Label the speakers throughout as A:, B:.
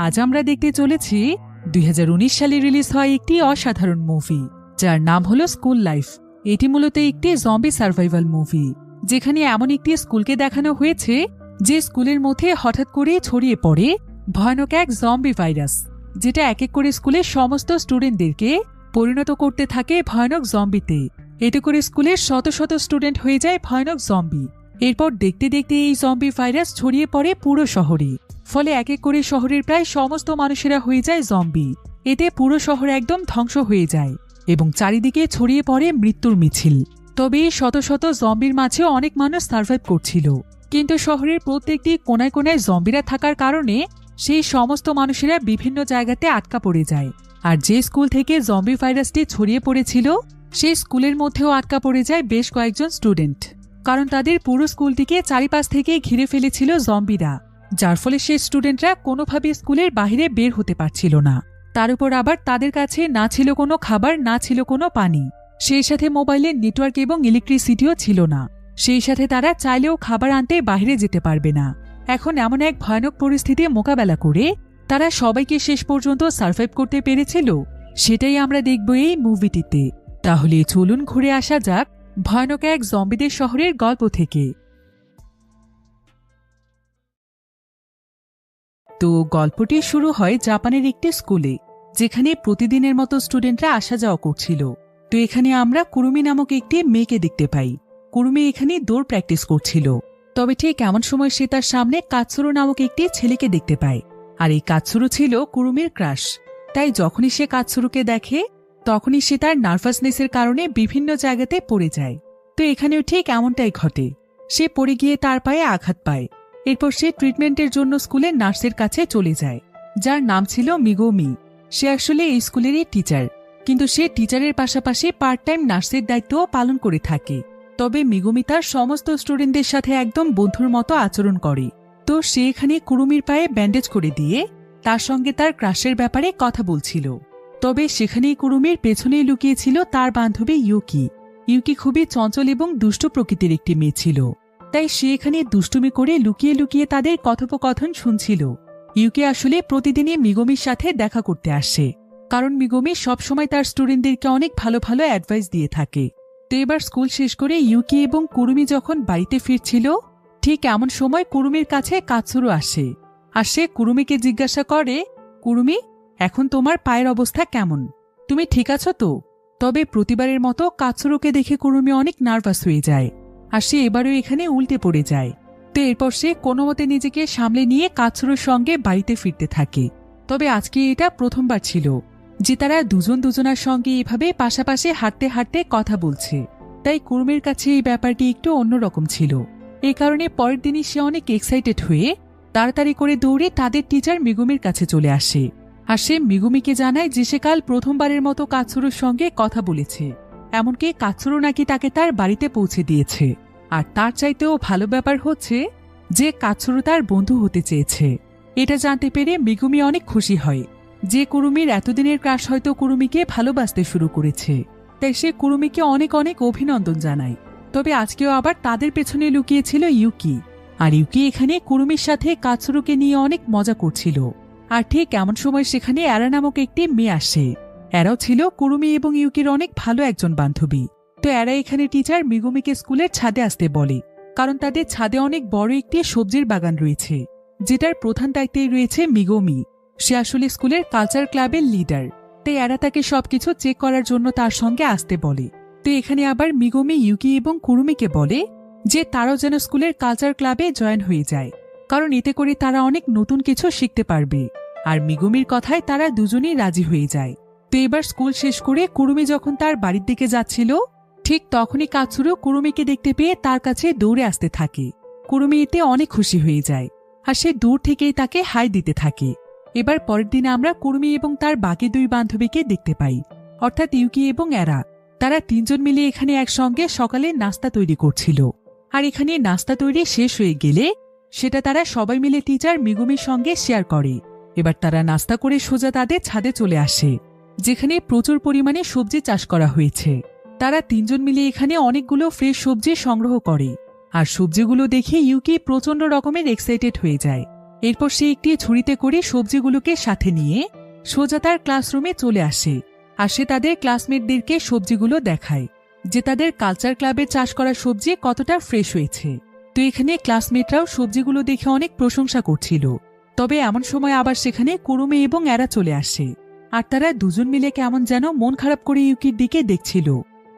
A: আজ আমরা দেখতে চলেছি 2019 সালে রিলিজ হয় একটি অসাধারণ মুভি যার নাম হলো স্কুল লাইফ। এটি মূলত একটি জম্বি সার্ভাইভাল মুভি, যেখানে এমন একটি স্কুলকে দেখানো হয়েছে যে স্কুলের মধ্যে হঠাৎ করে ছড়িয়ে পড়ে ভয়ানক এক জম্বি ভাইরাস, যেটা এক এক করে স্কুলের সমস্ত স্টুডেন্টদেরকে পরিণত করতে থাকে ভয়ানক জম্বিতে। এতে করে স্কুলের শত শত স্টুডেন্ট হয়ে যায় ভয়ানক জম্বি। এরপর দেখতে দেখতে এই জম্বি ভাইরাস ছড়িয়ে পড়ে পুরো শহরে, ফলে এক এক করে শহরের প্রায় সমস্ত মানুষেরা হয়ে যায় জম্বি। এতে পুরো শহর একদম ধ্বংস হয়ে যায় এবং চারিদিকে ছড়িয়ে পড়ে মৃত্যুর মিছিল। তবে শত শত জম্বির মাঝে অনেক মানুষ সার্ভাইভ করছিল, কিন্তু শহরের প্রত্যেকটি কোনায় কোনায় জম্বিরা থাকার কারণে সেই সমস্ত মানুষেরা বিভিন্ন জায়গাতে আটকা পড়ে যায়। আর যে স্কুল থেকে জম্বি ভাইরাসটি ছড়িয়ে পড়েছিল সেই স্কুলের মধ্যেও আটকা পড়ে যায় বেশ কয়েকজন স্টুডেন্ট, কারণ তাদের পুরো স্কুলটিকে চারিপাশ থেকে ঘিরে ফেলেছিল জম্বিরা, যার ফলে সেই স্টুডেন্টরা কোনোভাবে স্কুলের বাইরে বের হতে পারছিল না। তার উপর আবার তাদের কাছে না ছিল কোনো খাবার, না ছিল কোনো পানি, সেই সাথে মোবাইলের নেটওয়ার্ক এবং ইলেকট্রিসিটিও ছিল না। সেই সাথে তারা চাইলেও খাবার আনতে বাইরে যেতে পারবে না। এখন এমন এক ভয়ানক পরিস্থিতি মোকাবেলা করে তারা সবাইকে শেষ পর্যন্ত সার্ভাইভ করতে পেরেছিল, সেটাই আমরা দেখব এই মুভিটিতে। তাহলে চলুন ঘুরে আসা যাক ভয়ানক এক জম্বিদের শহরের গল্প থেকে। তো গল্পটি শুরু হয় জাপানের একটি স্কুলে, যেখানে প্রতিদিনের মতো স্টুডেন্টরা আসা যাওয়া করছিল। তো এখানে আমরা কুরুমি নামক একটি মেয়েকে দেখতে পাই। কুরুমি এখানে দৌড় প্র্যাকটিস করছিল। তবে ঠিক এমন সময় সে তার সামনে কাৎসুরু নামক একটি ছেলেকে দেখতে পায়। আর এই কাৎসুরু ছিল কুরুমির ক্রাশ। তাই যখনই সে কাৎসুরুকে দেখে তখনই সে তার নার্ভাসনেসের কারণে বিভিন্ন জায়গাতে পড়ে যায়। তো এখানেও ঠিক এমনটাই ঘটে। সে পড়ে গিয়ে তার পায়ে আঘাত পায়। এরপর সে ট্রিটমেন্টের জন্য স্কুলের নার্সের কাছে চলে যায়, যার নাম ছিল মিগোমি। সে আসলে এই স্কুলেরই টিচার, কিন্তু সে টিচারের পাশাপাশি পার্ট টাইম নার্সের দায়িত্বও পালন করে থাকে। তবে মিগোমি তার সমস্ত স্টুডেন্টদের সাথে একদম বন্ধুর মতো আচরণ করে। তো সে এখানে কুরুমির পায়ে ব্যান্ডেজ করে দিয়ে তার সঙ্গে তার ক্রাশের ব্যাপারে কথা বলছিল। তবে সেখানেই কুরুমির পেছনেই লুকিয়েছিল তার বান্ধবী ইউকি। ইউকি খুবই চঞ্চল এবং দুষ্ট প্রকৃতির একটি মেয়ে ছিল, তাই সে এখানে দুষ্টুমি করে লুকিয়ে লুকিয়ে তাদের কথোপকথন শুনছিল। ইউকি আসলে প্রতিদিনই মিগোমির সাথে দেখা করতে আসে, কারণ মিগোমি সবসময় তার স্টুডেন্টদেরকে অনেক ভালো ভালো অ্যাডভাইস দিয়ে থাকে। তো এবার স্কুল শেষ করে ইউকি এবং কুরুমি যখন বাড়িতে ফিরছিল, ঠিক এমন সময় কুরুমির কাছে কাৎসুরু আসে। আর সে কুরুমিকে জিজ্ঞাসা করে, কুরুমি, এখন তোমার পায়ের অবস্থা কেমন? তুমি ঠিক আছো তো? তবে প্রতিবারের মতো কাৎসুরুকে দেখে কুরুমি অনেক নার্ভাস হয়ে যায়, আর সে এবারও এখানে উল্টে পড়ে যায়। তো এরপর সে কোনো মতে নিজেকে সামলে নিয়ে কাৎসুরুর সঙ্গে বাড়িতে ফিরতে থাকে। তবে আজকে এটা প্রথমবার ছিল যে তারা দুজন দুজনার সঙ্গে এভাবে পাশাপাশি হাঁটতে হাঁটতে কথা বলছে। তাই কুরুমির কাছে এই ব্যাপারটি একটু অন্যরকম ছিল। এই কারণে পরের দিনই সে অনেক এক্সাইটেড হয়ে তাড়াতাড়ি করে দৌড়ে তাদের টিচার মিগুমির কাছে চলে আসে। আর সে মিগুমিকে জানায় যে সে কাল প্রথমবারের মতো কাৎসুরুর সঙ্গে কথা বলেছে, এমনকি কাৎসুরু নাকি তাকে তার বাড়িতে পৌঁছে দিয়েছে। আর তার চাইতেও ভালো ব্যাপার হচ্ছে যে কাৎসুরু তার বন্ধু হতে চেয়েছে। এটা জানতে পেরে মিগুমি অনেক খুশি হয় যে কুরুমির এতদিনের ক্রাশ হয়তো কুরুমিকে ভালোবাসতে শুরু করেছে। তাই সে কুরুমিকে অনেক অনেক অভিনন্দন জানায়। তবে আজকেও আবার তাদের পেছনে লুকিয়েছিল ইউকি। আর ইউকি এখানে কুরুমির সাথে কাৎসুরুকে নিয়ে অনেক মজা করছিল। আর ঠিক এমন সময় সেখানে অ্যারা নামক একটি মেয়ে আসে। অ্যারাও ছিল কুরুমি এবং ইউকির অনেক ভালো একজন বান্ধবী। তো অ্যারা এখানে টিচার মিগুমিকে স্কুলের ছাদে আসতে বলে, কারণ তাদের ছাদে অনেক বড় একটি সবজির বাগান রয়েছে, যেটার প্রধান দায়িত্বেই রয়েছে মিগোমি। সে আসলে স্কুলের কালচার ক্লাবের লিডার। তাই অ্যারা তাকে সবকিছু চেক করার জন্য তার সঙ্গে আসতে বলে। তো এখানে আবার মিগোমি ইউকি এবং কুরুমিকে বলে যে তারাও যেন স্কুলের কালচার ক্লাবে জয়েন হয়ে যায়, কারণ এতে করে তারা অনেক নতুন কিছু শিখতে পারবে। আর মিগুমির কথায় তারা দুজনেই রাজি হয়ে যায়। তো এবার স্কুল শেষ করে কুরুমি যখন তার বাড়ির দিকে যাচ্ছিল, ঠিক তখনই কাৎসুরু কুরুমিকে দেখতে পেয়ে তার কাছে দৌড়ে আসতে থাকে। কুরুমি এতে অনেক খুশি হয়ে যায়, আর সে দূর থেকেই তাকে হাই দিতে থাকে। এবার পরের দিন আমরা কুরুমি এবং তার বাকি দুই বান্ধবীকে দেখতে পাই, অর্থাৎ ইউকি এবং অ্যারা। তারা তিনজন মিলে এখানে একসঙ্গে সকালে নাস্তা তৈরি করছিল। আর এখানে নাস্তা তৈরি শেষ হয়ে গেলে সেটা তারা সবাই মিলে টিচার মিগুমির সঙ্গে শেয়ার করে। এবার তারা নাস্তা করে সোজা তাদের ছাদে চলে আসে, যেখানে প্রচুর পরিমাণে সবজি চাষ করা হয়েছে। তারা তিনজন মিলে এখানে অনেকগুলো ফ্রেশ সবজি সংগ্রহ করে। আর সবজিগুলো দেখে ইউকি প্রচন্ড রকমের এক্সাইটেড হয়ে যায়। এরপর সে একটি ছুরিতে করে সবজিগুলোকে সাথে নিয়ে সোজা তার ক্লাসরুমে চলে আসে। আর সে তাদের ক্লাসমেটদেরকে সবজিগুলো দেখায় যে তাদের কালচার ক্লাবে চাষ করা সবজি কতটা ফ্রেশ হয়েছে। তো এখানে ক্লাসমেটরাও সবজিগুলো দেখে অনেক প্রশংসা করছিল। তবে এমন সময় আবার সেখানে কুরুমি এবং এরা চলে আসে। আর তারা দুজন মিলে কেমন যেন মন খারাপ করে ইউকির দিকে দেখছিল।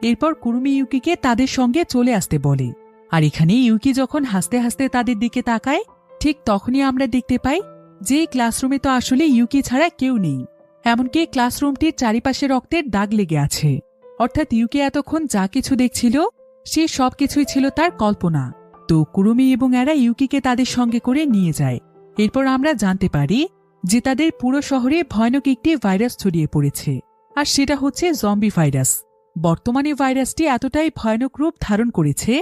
A: এরপর কুরুমি ইউকিকে তাদের সঙ্গে চলে আসতে বলে। আর এখানে ইউকি যখন হাসতে হাসতে তাদের দিকে তাকায়, ঠিক তখনই আমরা দেখতে পাই যে ক্লাসরুমে তো আসলে ইউকি ছাড়া কেউ নেই। এমনকি ক্লাসরুমটির চারিপাশে রক্তের দাগ লেগে আছে। অর্থাৎ ইউকি এতক্ষণ যা কিছু দেখছিল সে সবকিছুই ছিল তার কল্পনা। তো কুরুমি এবং এরা ইউকিকে তাদের সঙ্গে করে নিয়ে যায়। এরপর আমরা জানতে পারি যে তাদের পুরো শহরে ভয়ানক একটি ভাইরাস ছড়িয়ে পড়েছে, আর সেটা হচ্ছে জম্বি ভাইরাস। বর্তমানে ভাইরাসটি এতটাই ভয়ানক রূপ ধারণ করেছে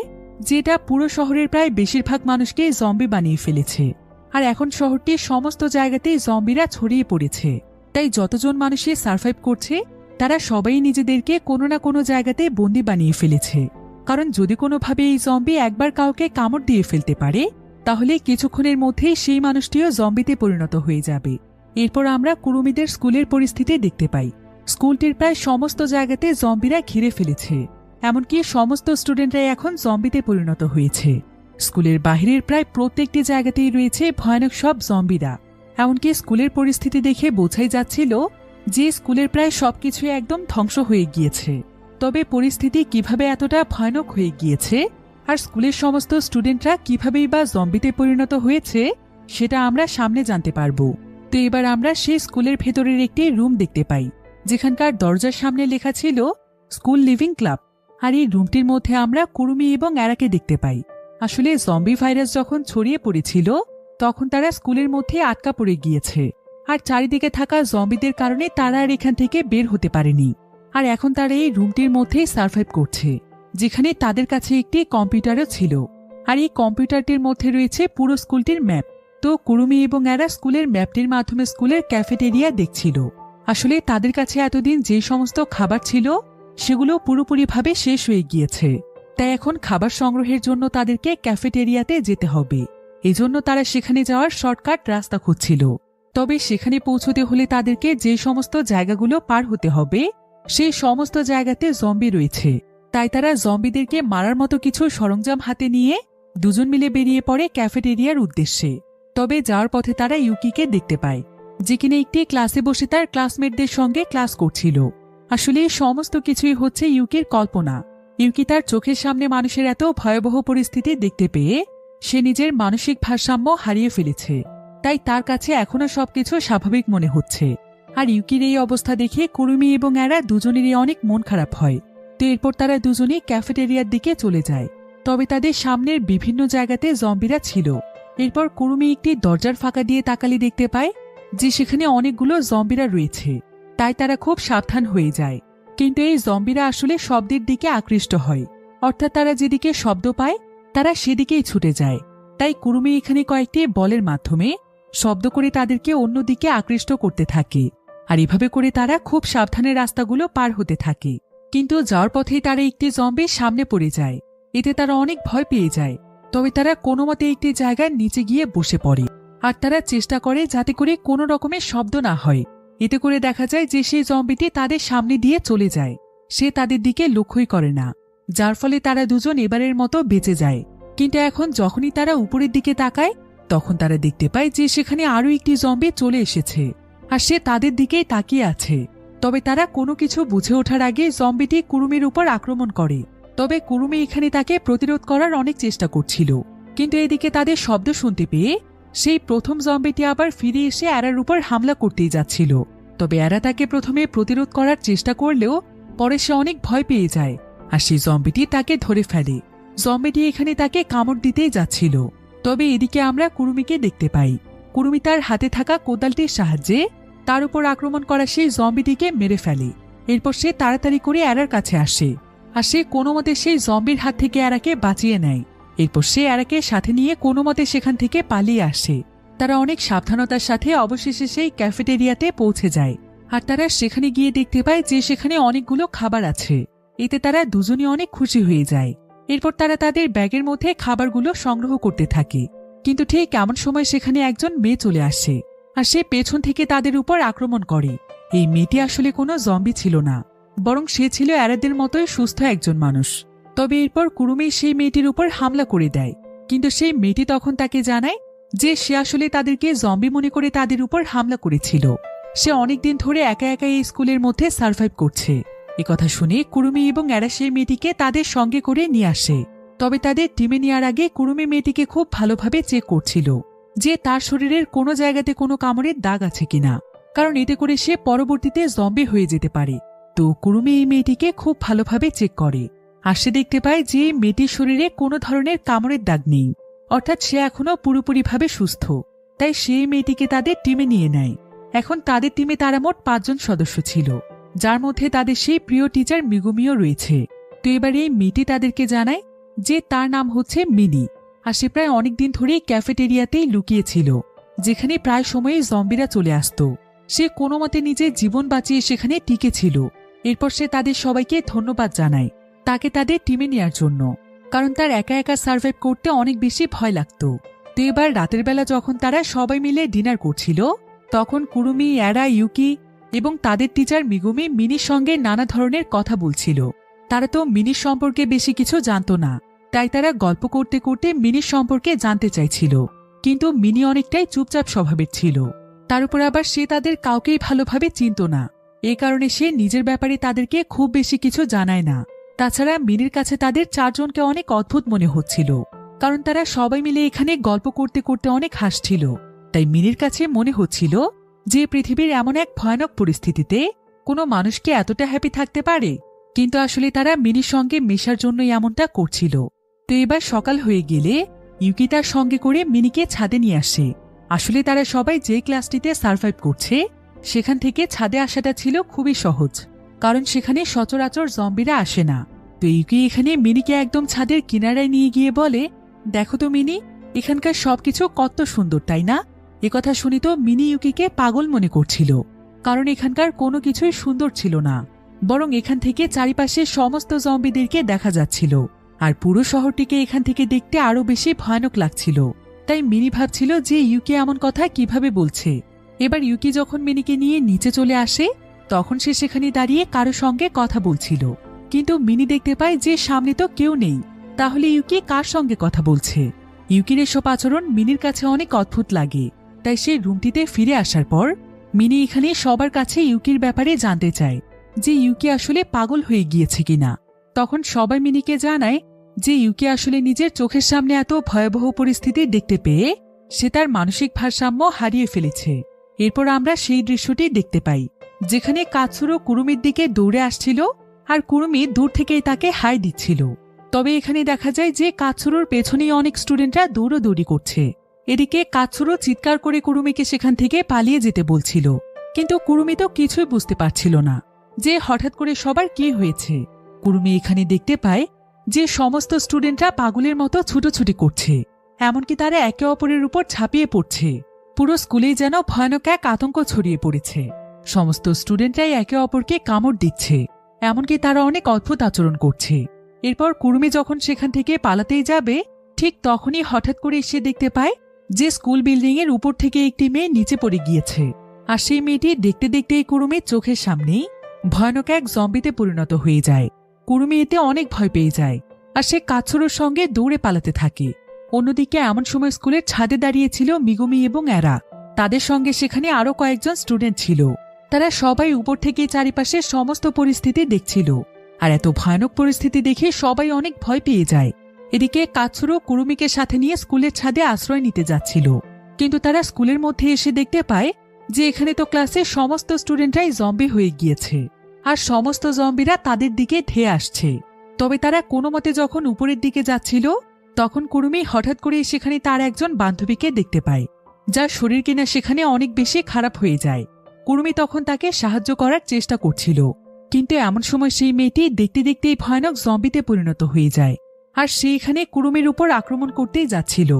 A: যে এটা পুরো শহরের প্রায় বেশিরভাগ মানুষকে জম্বি বানিয়ে ফেলেছে। আর এখন শহরটির সমস্ত জায়গাতেই জম্বিরা ছড়িয়ে পড়েছে। তাই যতজন মানুষই সার্ভাইভ করছে তারা সবাই নিজেদেরকে কোনো না কোনো জায়গাতে বন্দি বানিয়ে ফেলেছে। কারণ যদি কোনোভাবে এই জম্বি একবার কাউকে কামড় দিয়ে ফেলতে পারে তাহলে কিছুক্ষণের মধ্যেই সেই মানুষটিও জম্বিতে পরিণত হয়ে যাবে। এরপর আমরা কুরুমিদের স্কুলের পরিস্থিতি দেখতে পাই। স্কুলটির প্রায় সমস্ত জায়গাতে জম্বিরা ঘিরে ফেলেছে। এমনকি সমস্ত স্টুডেন্টরাই এখন জম্বিতে পরিণত হয়েছে। স্কুলের বাহিরের প্রায় প্রত্যেকটি জায়গাতেই রয়েছে ভয়ানক সব জম্বিরা। এমনকি স্কুলের পরিস্থিতি দেখে বোঝাই যাচ্ছিল যে স্কুলের প্রায় সবকিছুই একদম ধ্বংস হয়ে গিয়েছে। তবে পরিস্থিতি কিভাবে এতটা ভয়ানক হয়ে গিয়েছে আর স্কুলের সমস্ত স্টুডেন্টরা কিভাবেই বা জম্বিতে পরিণত হয়েছে সেটা আমরা সামনে জানতে পারবো। তো এবার আমরা সেই স্কুলের ভেতরের একটি রুম দেখতে পাই যেখানকার দরজার সামনে লেখা ছিল স্কুল লিভিং ক্লাব। আর এই রুমটির মধ্যে আমরা কুরুমি এবং এরাকে দেখতে পাই। আসলে জম্বি ভাইরাস যখন ছড়িয়ে পড়েছিল তখন তারা স্কুলের মধ্যে আটকা পড়ে গিয়েছে। আর চারিদিকে থাকা জম্বিদের কারণে তারা আর এখান থেকে বের হতে পারেনি। আর এখন তারা এই রুমটির মধ্যেই সার্ভাইভ করছে, যেখানে তাদের কাছে একটি কম্পিউটারও ছিল। আর এই কম্পিউটারটির মধ্যে রয়েছে পুরো স্কুলটির ম্যাপ। তো কুরুমি এবং এরা স্কুলের ম্যাপটির মাধ্যমে স্কুলের ক্যাফেটেরিয়া দেখছিল। আসলে তাদের কাছে এতদিন যে সমস্ত খাবার ছিল সেগুলো পুরোপুরিভাবে শেষ হয়ে গিয়েছে। তাই এখন খাবার সংগ্রহের জন্য তাদেরকে ক্যাফেটেরিয়াতে যেতে হবে। এজন্য তারা সেখানে যাওয়ার শর্টকাট রাস্তা খুঁজছিল। তবে সেখানে পৌঁছতে হলে তাদেরকে যে সমস্ত জায়গাগুলো পার হতে হবে সেই সমস্ত জায়গাতে জম্বি রয়েছে। তাই তারা জম্বিদেরকে মারার মতো কিছু সরঞ্জাম হাতে নিয়ে দুজন মিলে বেরিয়ে পড়ে ক্যাফেটেরিয়ার উদ্দেশ্যে। তবে যাওয়ার পথে তারা ইউকিকে দেখতে পায়, যে কিনা একটি ক্লাসে বসে তার ক্লাসমেটদের সঙ্গে ক্লাস করছিল। আসলে এই সমস্ত কিছুই হচ্ছে ইউকির কল্পনা। ইউকি তার চোখের সামনে মানুষের এত ভয়াবহ পরিস্থিতি দেখতে পেয়ে সে নিজের মানসিক ভারসাম্য হারিয়ে ফেলেছে। তাই তার কাছে এখনো সবকিছু স্বাভাবিক মনে হচ্ছে। আর ইউকির এই অবস্থা দেখে কুরুমি এবং এরা দুজনেরই অনেক মন খারাপ হয়। তো এরপর তারা দুজনেই ক্যাফেটেরিয়ার দিকে চলে যায়। তবে তাদের সামনের বিভিন্ন জায়গাতে জম্বিরা ছিল। এরপর কুরুমি একটি দরজার ফাঁকা দিয়ে তাকালে দেখতে পায় যে সেখানে অনেকগুলো জম্বিরা রয়েছে। তাই তারা খুব সাবধান হয়ে যায়। কিন্তু এই জম্বিরা আসলে শব্দের দিকে আকৃষ্ট হয়, অর্থাৎ তারা যেদিকে শব্দ পায় তারা সেদিকেই ছুটে যায়। তাই কুরুমি এখানে কয়েকটি বলের মাধ্যমে শব্দ করে তাদেরকে অন্যদিকে আকৃষ্ট করতে থাকে। আর এভাবে করে তারা খুব সাবধানে রাস্তাগুলো পার হতে থাকে। কিন্তু যাওয়ার পথেই তারা একটি জম্বির সামনে পড়ে যায়। এতে তারা অনেক ভয় পেয়ে যায়। তবে তারা কোনো মতে একটি জায়গার নিচে গিয়ে বসে পড়ে। আর তারা চেষ্টা করে যাতে করে কোনো রকমের শব্দ না হয়। এতে করে দেখা যায় যে সেই জম্বিটি তাদের সামনে দিয়ে চলে যায়। সে তাদের দিকে লক্ষ্যই করে না, যার ফলে তারা দুজন এবারের মতো বেঁচে যায়। কিন্তু এখন যখনই তারা উপরের দিকে তাকায় তখন তারা দেখতে পায় যে সেখানে আরও একটি জম্বি চলে এসেছে, আর সে তাদের দিকেই তাকিয়ে আছে। তবে তারা কোনো কিছু বুঝে ওঠার আগে জম্বিটি কুরুমির উপর আক্রমণ করে। তবে কুরুমি এখানে তাকে প্রতিরোধ করার অনেক চেষ্টা করছিল। কিন্তু এদিকে তাদের শব্দ শুনতে পেয়ে সেই প্রথম জম্বিটি আবার ফিরে এসে এরার উপর হামলা করতেই যাচ্ছিল। তবে এরা তাকে প্রথমে প্রতিরোধ করার চেষ্টা করলেও পরে সে অনেক ভয় পেয়ে যায়, আর সেই জম্বিটি তাকে ধরে ফেলে। জম্বিটি এখানে তাকে কামড় দিতেই যাচ্ছিল। তবে এদিকে আমরা কুরুমিকে দেখতে পাই। কুরুমি তার হাতে থাকা কোদালটির সাহায্যে তার উপর আক্রমণ করা সেই জম্বিটিকে মেরে ফেলে। এরপর সে তাড়াতাড়ি করে এরার কাছে আসে, আর সে কোনো মতে সেই জম্বির হাত থেকে এরাকে বাঁচিয়ে নেয়। এরপর সে এরাকে সাথে নিয়ে কোনো মতে সেখান থেকে পালিয়ে আসে। তারা অনেক সাবধানতার সাথে অবশেষে সেই ক্যাফেটেরিয়াতে পৌঁছে যায়। আর তারা সেখানে গিয়ে দেখতে পায় যে সেখানে অনেকগুলো খাবার আছে। এতে তারা দুজনই অনেক খুশি হয়ে যায়। এরপর তারা তাদের ব্যাগের মধ্যে খাবারগুলো সংগ্রহ করতে থাকে। কিন্তু ঠিক এমন সময় সেখানে একজন মেয়ে চলে আসে, আর সে পেছন থেকে তাদের উপর আক্রমণ করে। এই মেয়েটি আসলে কোনো জম্বি ছিল না, বরং সে ছিল অ্যারাদের মতোই সুস্থ একজন মানুষ। তবে এরপর কুরুমি সেই মেয়েটির উপর হামলা করে দেয়, কিন্তু সেই মেয়েটি তখন তাকে জানায় যে সে আসলে তাদেরকে জম্বি মনে করে তাদের উপর হামলা করেছিল। সে অনেকদিন ধরে একা একা এই স্কুলের মধ্যে সার্ভাইভ করছে। একথা শুনে কুরুমি এবং অ্যারা সেই মেয়েটিকে তাদের সঙ্গে করে নিয়ে আসে। তবে তাদের টিমে নেওয়ার আগে কুরুমি মেয়েটিকে খুব ভালোভাবে চেক করছিল যে তার শরীরের কোনো জায়গাতে কোনো কামড়ের দাগ আছে কিনা, কারণ এতে করে সে পরবর্তীতে জম্বি হয়ে যেতে পারে। তো কুরুমি এই মেয়েটিকে খুব ভালোভাবে চেক করে, আর সে দেখতে পায় যে মেয়েটির শরীরে কোনো ধরনের কামড়ের দাগ নেই, অর্থাৎ সে এখনো পুরোপুরিভাবে সুস্থ। তাই সেই মেয়েটিকে তাদের টিমে নিয়ে নেয়। এখন তাদের টিমে তারা মোট 5 জন সদস্য ছিল, যার মধ্যে তাদের সেই প্রিয় টিচার মিগুমিও রয়েছে। তো এবার এই মেয়েটি তাদেরকে জানায় যে তার নাম হচ্ছে মিনি, আর সে প্রায় অনেকদিন ধরেই ক্যাফেটেরিয়াতেই লুকিয়েছিল, যেখানে প্রায় সময়ই জম্বিরা চলে আসত। সে কোনো মতে নিজের জীবন বাঁচিয়ে সেখানে টিকেছিল। এরপর সে তাদের সবাইকে ধন্যবাদ জানায় তাকে তাদের টিমে নেওয়ার জন্য, কারণ তার একা একা সার্ভাইভ করতে অনেক বেশি ভয় লাগত। তো এবার রাতের বেলা যখন তারা সবাই মিলে ডিনার করছিল, তখন কুরুমি, অ্যারা, ইউকি এবং তাদের টিচার মিগুমি মিনির সঙ্গে নানা ধরনের কথা বলছিল। তারা তো মিনির সম্পর্কে বেশি কিছু জানত না, তাই তারা গল্প করতে করতে মিনির সম্পর্কে জানতে চাইছিল। কিন্তু মিনি অনেকটাই চুপচাপ স্বভাবের ছিল, তার উপর আবার সে তাদের কাউকেই ভালোভাবে চিনত না। এই কারণে সে নিজের ব্যাপারে তাদেরকে খুব বেশি কিছু জানায় না। তাছাড়া মিনির কাছে তাদের 4 জনকে অনেক অদ্ভুত মনে হচ্ছিল, কারণ তারা সবাই মিলে এখানে গল্প করতে করতে অনেক হাসছিল। তাই মিনির কাছে মনে হচ্ছিল যে পৃথিবীর এমন এক ভয়ানক পরিস্থিতিতে কোনো মানুষকে এতটা হ্যাপি থাকতে পারে, কিন্তু আসলে তারা মিনির সঙ্গে মেশার জন্যই এমনটা করছিল। তো এবার সকাল হয়ে গেলে ইউকি তার সঙ্গে করে মিনিকে ছাদে নিয়ে আসে। আসলে তারা সবাই যে ক্লাসটিতে সার্ভাইভ করছে সেখান থেকে ছাদে আসাটা ছিল খুবই সহজ, কারণ সেখানে সচরাচর জম্বিরা আসে না। তো ইউকি এখানে মিনিকে একদম ছাদের কিনারায় নিয়ে গিয়ে বলে, দেখো তো মিনি, এখানকার সবকিছু কত সুন্দর, তাই না? একথা শুনি তো মিনি ইউকিকে পাগল মনে করছিল, কারণ এখানকার কোনো কিছুই সুন্দর ছিল না, বরং এখান থেকে চারিপাশে সমস্ত জম্বিদেরকে দেখা যাচ্ছিল, আর পুরো শহরটিকে এখান থেকে দেখতে আরো বেশি ভয়ানক লাগছিল। তাই মিনি ভাবছিল যে ইউকি এমন কথা কিভাবে বলছে। এবার ইউকি যখন মিনিকে নিয়ে নিচে চলে আসে, তখন সে সেখানে দাঁড়িয়ে কারো সঙ্গে কথা বলছিল, কিন্তু মিনি দেখতে পায় যে সামনে তো কেউ নেই। তাহলে ইউকি কার সঙ্গে কথা বলছে? ইউকির এসব আচরণ মিনির কাছে অনেক অদ্ভুত লাগে। তাই সে রুমটিতে ফিরে আসার পর মিনি এখানে সবার কাছে ইউকির ব্যাপারে জানতে চায় যে ইউকি আসলে পাগল হয়ে গিয়েছে কিনা। তখন সবাই মিনিকে জানায় যে ইউকি আসলে নিজের চোখের সামনে এত ভয়াবহ পরিস্থিতি দেখতে পেয়ে সে তার মানসিক ভারসাম্য হারিয়ে ফেলেছে। এরপর আমরা সেই দৃশ্যটি দেখতে পাই, যেখানে কাৎসুরো কুরুমির দিকে দৌড়ে আসছিল, আর কুরুমি দূর থেকেই তাকে হাই দিচ্ছিল। তবে এখানে দেখা যায় যে কাৎসুরোর পেছনেই অনেক স্টুডেন্টরা দৌড়াদৌড়ি করছে। এদিকে কাৎসুরো চিৎকার করে কুরুমিকে সেখান থেকে পালিয়ে যেতে বলছিল, কিন্তু কুরুমি তো কিছুই বুঝতে পারছিল না যে হঠাৎ করে সবার কি হয়েছে। কুরুমি এখানে দেখতে পায় যে সমস্ত স্টুডেন্টরা পাগলের মতো ছুটোছুটি করছে, এমনকি তারা একে অপরের উপর ঝাঁপিয়ে পড়ছে। পুরো স্কুলেই যেন ভয়ানক এক আতঙ্ক ছড়িয়ে পড়েছে। সমস্ত স্টুডেন্টরাই একে অপরকে কামড় দিচ্ছে, এমনকি তারা অনেক অদ্ভুত আচরণ করছে। এরপর কুরুমি যখন সেখান থেকে পালাতেই যাবে, ঠিক তখনই হঠাৎ করে সে দেখতে পায় যে স্কুল বিল্ডিং এর উপর থেকে একটি মেয়ে নিচে পড়ে গিয়েছে, আর সেই মেয়েটি দেখতে দেখতেই কুরুমির চোখের সামনেই ভয়ানক এক জম্বিতে পরিণত হয়ে যায়। কুরুমি এতে অনেক ভয় পেয়ে যায়, আর সে কাৎসুরোর সঙ্গে দৌড়ে পালাতে থাকে। অন্যদিকে এমন সময় স্কুলের ছাদে দাঁড়িয়েছিল মিগুমি এবং অ্যারা। তাদের সঙ্গে সেখানে আরো কয়েকজন স্টুডেন্ট ছিল। তারা সবাই উপর থেকে চারিপাশে সমস্ত পরিস্থিতি দেখছিল, আর এত ভয়ানক পরিস্থিতি দেখে সবাই অনেক ভয় পেয়ে যায়। এদিকে কাৎসুরো কুরুমিকে সাথে নিয়ে স্কুলের ছাদে আশ্রয় নিতে যাচ্ছিল, কিন্তু তারা স্কুলের মধ্যে এসে দেখতে পায় যে এখানে তো ক্লাসে সমস্ত স্টুডেন্টরাই জম্বি হয়ে গিয়েছে, আর সমস্ত জম্বিরা তাদের দিকে ধেয়ে আসছে। তবে তারা কোনো মতে যখন উপরের দিকে যাচ্ছিল, তখন কুরুমি হঠাৎ করে সেখানে তার একজন বান্ধবীকে দেখতে পায়, যার শরীর কিনা সেখানে অনেক বেশি খারাপ হয়ে যায়। কুরুমি তখন তাকে সাহায্য করার চেষ্টা করছিল, কিন্তু এমন সময় সেই মেয়েটি দেখতে দেখতেই ভয়ানক জম্বিতে পরিণত হয়ে যায়, আর সে এখানে কুরুমির উপর আক্রমণ করতেই যাচ্ছিল।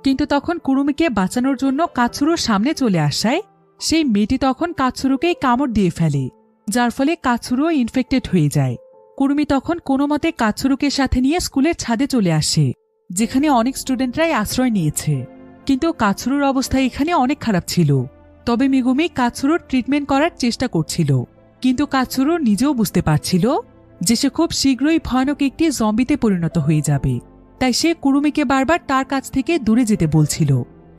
A: কিন্তু তখন কুরুমিকে বাঁচানোর জন্য কাৎসুরোর সামনে চলে আসায় সেই মেয়েটি তখন কাৎসুরোকেই কামড় দিয়ে ফেলে, যার ফলে কাৎসুরো ইনফেক্টেড হয়ে যায়। কুরুমি তখন কোনো মতে কাৎসুরোকে সাথে নিয়ে স্কুলের ছাদে চলে আসে, যেখানে অনেক স্টুডেন্টরাই আশ্রয় নিয়েছে। কিন্তু কাছুরুর অবস্থা এখানে অনেক খারাপ ছিল। তবে মেগুমি কাছুরুর ট্রিটমেন্ট করার চেষ্টা করছিল, কিন্তু কাছুরু নিজেও বুঝতে পারছিল যে সে খুব শীঘ্রই ভয়ানক একটি জম্বিতে পরিণত হয়ে যাবে। তাই সে কুরুমিকে বারবার তার কাছ থেকে দূরে যেতে বলছিল,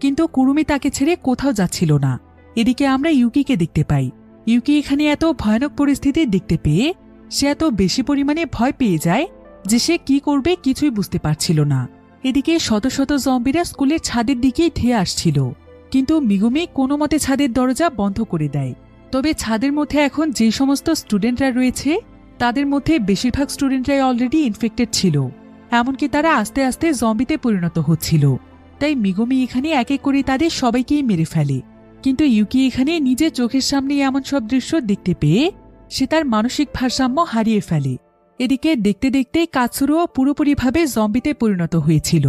A: কিন্তু কুরুমি তাকে ছেড়ে কোথাও যাচ্ছিল না। এদিকে আমরা ইউকিকে দেখতে পাই। ইউকি এখানে এত ভয়ানক পরিস্থিতি দেখতে পেয়ে সে এত বেশি পরিমাণে ভয় পেয়ে যায় যে সে কি করবে কিছুই বুঝতে পারছিল না। এদিকে শত শত জম্বিরা স্কুলের ছাদের দিকেই ধেয়ে আসছিল, কিন্তু মিগুমি কোনো মতে ছাদের দরজা বন্ধ করে দেয়। তবে ছাদের মধ্যে এখন যে সমস্ত স্টুডেন্টরা রয়েছে তাদের মধ্যে বেশিরভাগ স্টুডেন্টরাই অলরেডি ইনফেক্টেড ছিল, এমনকি তারা আস্তে আস্তে জম্বিতে পরিণত হচ্ছিল। তাই মিগুমি এখানে এক এক করে তাদের সবাইকেই মেরে ফেলে। কিন্তু ইউকি এখানে নিজের চোখের সামনে এমন সব দৃশ্য দেখতে পেয়ে সে তার মানসিক ভারসাম্য হারিয়ে ফেলে। এদিকে দেখতে দেখতেই কাৎসুরুও পুরোপুরিভাবে জম্বিতে পরিণত হয়েছিল।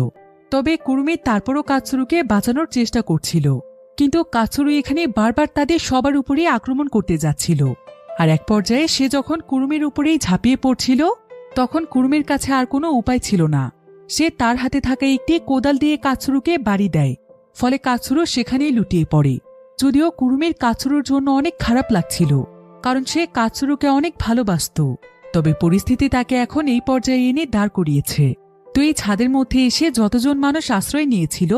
A: তবে কুরুমি তারপরও কাৎসুরুকে বাঁচানোর চেষ্টা করছিল, কিন্তু কাৎসুরু এখানে বারবার তাদের সবার উপরেই আক্রমণ করতে যাচ্ছিল। আর এক পর্যায়ে সে যখন কুরুমির উপরেই ঝাঁপিয়ে পড়ছিল তখন কুরুমির কাছে আর কোনো উপায় ছিল না। সে তার হাতে থাকা একটি কোদাল দিয়ে কাৎসুরুকে বাড়ি দেয়, ফলে কাৎসুরু সেখানেই লুটিয়ে পড়ে। যদিও কুরুমির কাৎসুরুর জন্য অনেক খারাপ লাগছিল, কারণ সে কাৎসুরুকে অনেক ভালোবাসত। তবে পরিস্থিতি তাকে এখন এই পর্যায়ে এনে দাঁড় করিয়েছে। তো এই ছাদের মধ্যে এসে যতজন মানুষ আশ্রয় নিয়েছিল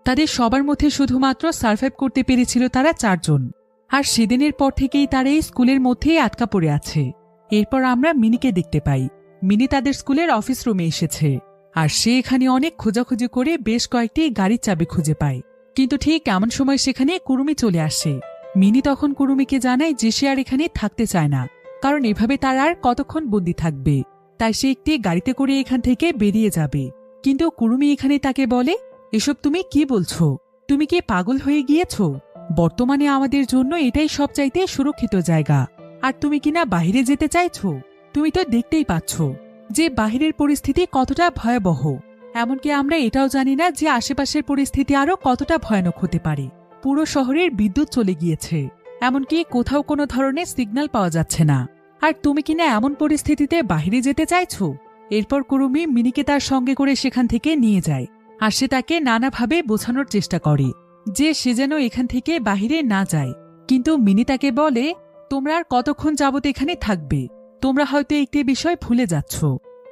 A: তাদের সবার মধ্যে শুধুমাত্র সার্ভাইভ করতে পেরেছিল তারা 4 জন। আর সেদিনের পর থেকেই তারা এই স্কুলের মধ্যেই আটকা পড়ে আছে। এরপর আমরা মিনিকে দেখতে পাই। মিনি তাদের স্কুলের অফিস রুমে এসেছে, আর সে এখানে অনেক খোঁজাখুঁজি করে বেশ কয়েকটি গাড়ির চাবি খুঁজে পায়। কিন্তু ঠিক এমন সময় সেখানে কুরুমি চলে আসে। মিনি তখন কুরুমিকে জানায় যে সে আর এখানে থাকতে চায় না, কারণ এভাবে তার আর কতক্ষণ বন্দি থাকবে। তাই সে একটি গাড়িতে করে এখান থেকে বেরিয়ে যাবে। কিন্তু কুরুমি এখানে তাকে বলে, এসব তুমি কি বলছো? তুমি কি পাগল হয়ে গিয়েছো? বর্তমানে আমাদের জন্য এটাই সবচাইতে সুরক্ষিত জায়গা, আর তুমি কিনা বাইরে যেতে চাইছো? তুমি তো দেখতেই পাচ্ছ যে বাহিরের পরিস্থিতি কতটা ভয়াবহ। এমনকি আমরা এটাও জানি না যে আশেপাশের পরিস্থিতি আরো কতটা ভয়ানক হতে পারে। পুরো শহরের বিদ্যুৎ চলে গিয়েছে, এমনকি কোথাও কোনো ধরনের সিগন্যাল পাওয়া যাচ্ছে না। আর তুমি কিনা এমন পরিস্থিতিতে বাইরে যেতে চাইছো? এরপর কুরুমি মিনিকে তার সঙ্গে করে সেখান থেকে নিয়ে যায়, আর সে তাকে নানাভাবে বোঝানোর চেষ্টা করে যে সে যেন এখান থেকে বাহিরে না যায়। কিন্তু মিনি তাকে বলে, তোমরা আর কতক্ষণ যাবত এখানে থাকবে? তোমরা হয়তো একটি বিষয় ভুলে যাচ্ছ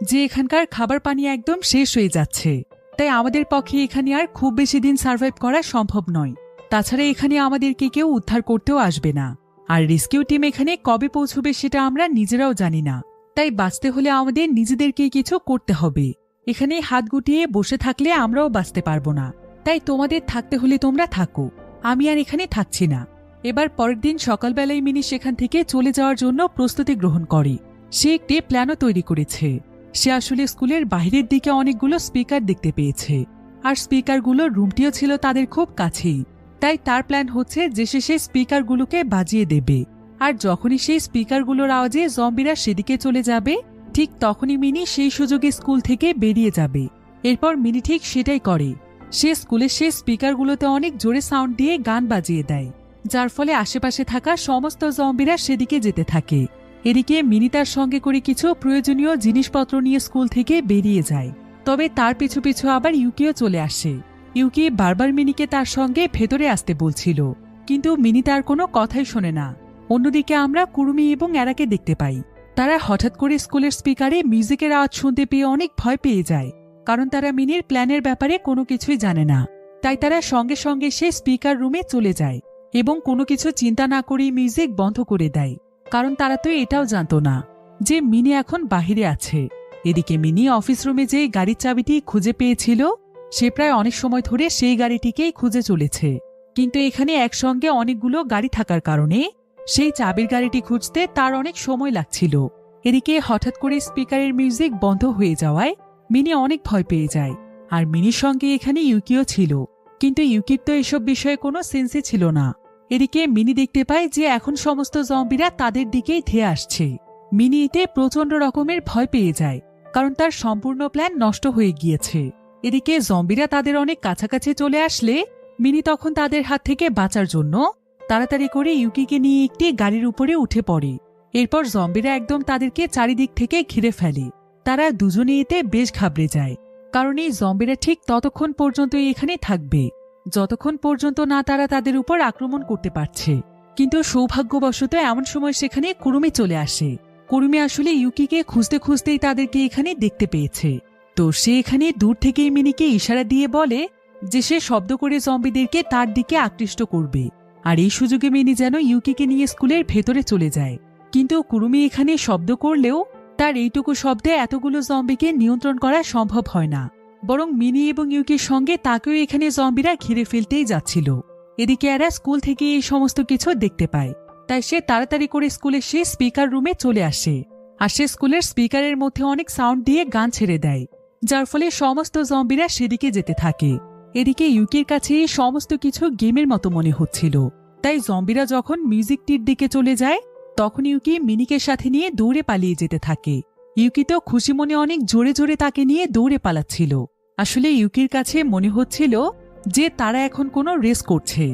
A: যে এখানকার খাবার পানি একদম শেষ হয়ে যাচ্ছে। তাই আমাদের পক্ষে এখানে আর খুব বেশি দিন সার্ভাইভ করা সম্ভব নয়। তাছাড়া এখানে আমাদেরকে কেউ উদ্ধার করতেও আসবে না, আর রেস্কিউ টিম এখানে কবে পৌঁছবে সেটা আমরা নিজেরাও জানি না। তাই বাঁচতে হলে আমাদের নিজেদেরকে কিছু করতে হবে। এখানে হাত গুটিয়ে বসে থাকলে আমরাও বাঁচতে পারবো না। তাই তোমাদের থাকতে হলে তোমরা থাকো, আমি আর এখানে থাকছি না। এবার পরের দিন সকালবেলায় মিনি সেখান থেকে চলে যাওয়ার জন্য প্রস্তুতি গ্রহণ করে। সে একটি প্ল্যানও তৈরি করেছে। সে আসলে স্কুলের বাইরের দিকে অনেকগুলো স্পিকার দেখতে পেয়েছে, আর স্পিকারগুলোর রুমটিও ছিল তাদের খুব কাছেই। তাই তার প্ল্যান হচ্ছে যে সে সেই স্পিকারগুলোকে বাজিয়ে দেবে, আর যখনই সেই স্পিকারগুলোর আওয়াজে জম্বিরা সেদিকে চলে যাবে ঠিক তখনই মিনি সেই সুযোগে স্কুল থেকে বেরিয়ে যাবে। এরপর মিনি ঠিক সেটাই করে। সে স্কুলের সেই স্পিকারগুলোতে অনেক জোরে সাউন্ড দিয়ে গান বাজিয়ে দেয়, যার ফলে আশেপাশে থাকা সমস্ত জম্বিরা সেদিকে যেতে থাকে। এদিকে মিনি তার সঙ্গে করে কিছু প্রয়োজনীয় জিনিসপত্র নিয়ে স্কুল থেকে বেরিয়ে যায়। তবে তার পিছু পিছু আবার ইউকিও চলে আসে। ইউকি বারবার মিনিকে তার সঙ্গে ভেতরে আসতে বলছিল, কিন্তু মিনি তার কোনো কথাই শোনে না। অন্যদিকে আমরা কুরুমি এবং এরাকে দেখতে পাই। তারা হঠাৎ করে স্কুলের স্পিকারে মিউজিকের আওয়াজ শুনতে পেয়ে অনেক ভয় পেয়ে যায়, কারণ তারা মিনির প্ল্যানের ব্যাপারে কোনো কিছুই জানে না। তাই তারা সঙ্গে সঙ্গে সেই স্পিকার রুমে চলে যায় এবং কোনো কিছু চিন্তা না করেই মিউজিক বন্ধ করে দেয়, কারণ তারা তো এটাও জানতো না যে মিনি এখন বাহিরে আছে। এদিকে মিনি অফিস রুমে যে গাড়ির চাবিটি খুঁজে পেয়েছিল সে প্রায় অনেক সময় ধরে সেই গাড়িটিকেই খুঁজে চলেছে, কিন্তু এখানে একসঙ্গে অনেকগুলো গাড়ি থাকার কারণে সেই চাবির গাড়িটি খুঁজতে তার অনেক সময় লাগছিল। এদিকে হঠাৎ করে স্পিকারের মিউজিক বন্ধ হয়ে যাওয়ায় মিনি অনেক ভয় পেয়ে যায়। আর মিনির সঙ্গে এখানে ইউকিও ছিল, কিন্তু ইউকির তো এসব বিষয়ে কোনো সেন্সই ছিল না। এদিকে মিনি দেখতে পায় যে এখন সমস্ত জম্বিরা তাদের দিকেই ধেয়ে আসছে। মিনি এতে প্রচন্ড রকমের ভয় পেয়ে যায়, কারণ তার সম্পূর্ণ প্ল্যান নষ্ট হয়ে গিয়েছে। এদিকে জম্বিরা তাদের অনেক কাছাকাছি চলে আসলে মিনি তখন তাদের হাত থেকে বাঁচার জন্য তাড়াতাড়ি করে ইউকিকে নিয়ে একটি গাড়ির উপরে উঠে পড়ে। এরপর জম্বিরা একদম তাদেরকে চারিদিক থেকে ঘিরে ফেলে। তারা দুজনে এতে বেশ ঘাবড়ে যায়, কারণ এই জম্বিরা ঠিক ততক্ষণ পর্যন্ত এখানে থাকবে যতক্ষণ পর্যন্ত না তারা তাদের উপর আক্রমণ করতে পারছে। কিন্তু সৌভাগ্যবশত এমন সময় সেখানে কুরুমি চলে আসে। কুরুমি আসলে ইউকিকে খুঁজতে খুঁজতেই তাদেরকে এখানে দেখতে পেয়েছে। তো সে এখানে দূর থেকেই মিনিকে ইশারা দিয়ে বলে যে সে শব্দ করে জম্বিদেরকে তার দিকে আকৃষ্ট করবে, আর এই সুযোগে মিনি যেন ইউকিকে নিয়ে স্কুলের ভেতরে চলে যায়। কিন্তু কুরুমি এখানে শব্দ করলেও তার এইটুকু শব্দে এতগুলো জম্বিকে নিয়ন্ত্রণ করা সম্ভব হয় না, বরং মিনি এবং ইউকির সঙ্গে তাকেও এখানে জম্বিরা ঘিরে ফেলতেই যাচ্ছিল। এদিকে এরা স্কুল থেকে এই সমস্ত কিছু দেখতে পায়, তাই সে তাড়াতাড়ি করে স্কুলের সে স্পিকার রুমে চলে আসে। আর সে স্কুলের স্পিকারের মধ্যে অনেক সাউন্ড দিয়ে গান ছেড়ে দেয়, যার ফলে সমস্ত জম্বিরা সেদিকে যেতে থাকে। এদিকে ইউকির কাছে এই সমস্ত কিছু গেমের মতো মনে হচ্ছিল, তাই জম্বিরা যখন মিউজিকটির দিকে চলে যায় তখন ইউকি মিনিকে সাথে নিয়ে দৌড়ে পালিয়ে যেতে থাকে। ইউকি তো খুশি মনে অনেক জোরে জোরে তাকে নিয়ে দৌড়ে পালাচ্ছিল। আসলে ইউকির কাছে মনে হচ্ছিল যে তারা এখন কোনো রেস করছে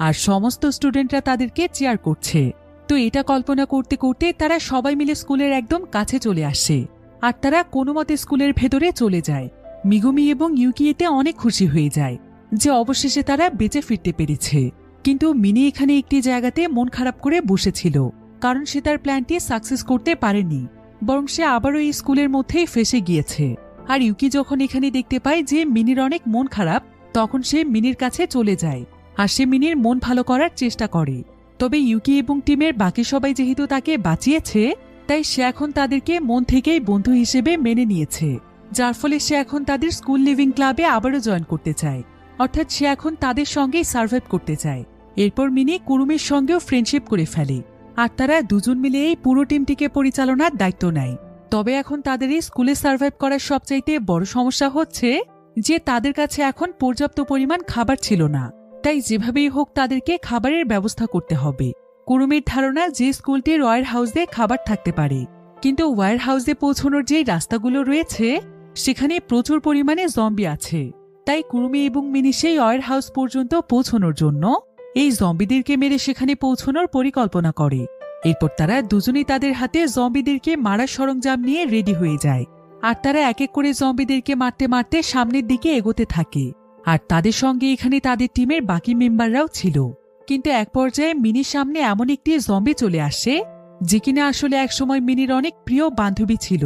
A: আর সমস্ত স্টুডেন্টরা তাদেরকে চিয়ার করছে। তো এটা কল্পনা করতে করতে তারা সবাই মিলে স্কুলের একদম কাছে চলে আসে, আর তারা কোনো মতে স্কুলের ভেতরে চলে যায়। মিগুমি এবং ইউকি এতে অনেক খুশি হয়ে যায় যে অবশেষে তারা বেঁচে ফিরতে পেরেছে। কিন্তু মিনি এখানে একটি জায়গাতে মন খারাপ করে বসেছিল, কারণ সে তার প্ল্যানটি সাকসেস করতে পারেনি, বরং সে আবারও এই স্কুলের মধ্যেই ফেসে গিয়েছে। আর ইউকি যখন এখানে দেখতে পায় যে মিনির অনেক মন খারাপ, তখন সে মিনির কাছে চলে যায় আর সে মিনির মন ভালো করার চেষ্টা করে। তবে ইউকি এবং টিমের বাকি সবাই যেহেতু তাকে বাঁচিয়েছে, তাই সে এখন তাদেরকে মন থেকেই বন্ধু হিসেবে মেনে নিয়েছে, যার ফলে সে এখন তাদের স্কুল লিভিং ক্লাবে আবারও জয়েন করতে চায়। অর্থাৎ সে এখন তাদের সঙ্গেই সার্ভাইভ করতে চায়। এরপর মিনি কুরুমির সঙ্গেও ফ্রেন্ডশিপ করে ফেলে, আর তারা দুজন মিলে এই পুরো টিমটিকে পরিচালনার দায়িত্ব নেয়। তবে এখন তাদের এই স্কুলে সার্ভাইভ করার সবচাইতে বড় সমস্যা হচ্ছে যে তাদের কাছে এখন পর্যাপ্ত পরিমাণ খাবার ছিল না, তাই যেভাবেই হোক তাদেরকে খাবারের ব্যবস্থা করতে হবে। কুরুমির ধারণা যে স্কুলটির ওয়্যার হাউসে খাবার থাকতে পারে, কিন্তু ওয়্যার হাউসে পৌঁছানোর যে রাস্তাগুলো রয়েছে সেখানে প্রচুর পরিমাণে জম্বি আছে। তাই কুরুমি এবং মিনি সেই ওয়্যার হাউস পর্যন্ত পৌঁছানোর জন্য এই জম্বিদেরকে মেরে সেখানে পৌঁছানোর পরিকল্পনা করে। এরপর তারা দুজনেই তাদের হাতে জম্বিদেরকে মারার সরঞ্জাম নিয়ে রেডি হয়ে যায়, আর তারা এক এক করে জম্বিদেরকে মারতে মারতে সামনের দিকে এগোতে থাকে। আর তাদের সঙ্গে এখানে তাদের টিমের বাকি মেম্বাররাও ছিল। কিন্তু এক পর্যায়ে মিনির সামনে এমন একটি জম্বি চলে আসে যে কিনা আসলে একসময় মিনির অনেক প্রিয় বান্ধবী ছিল,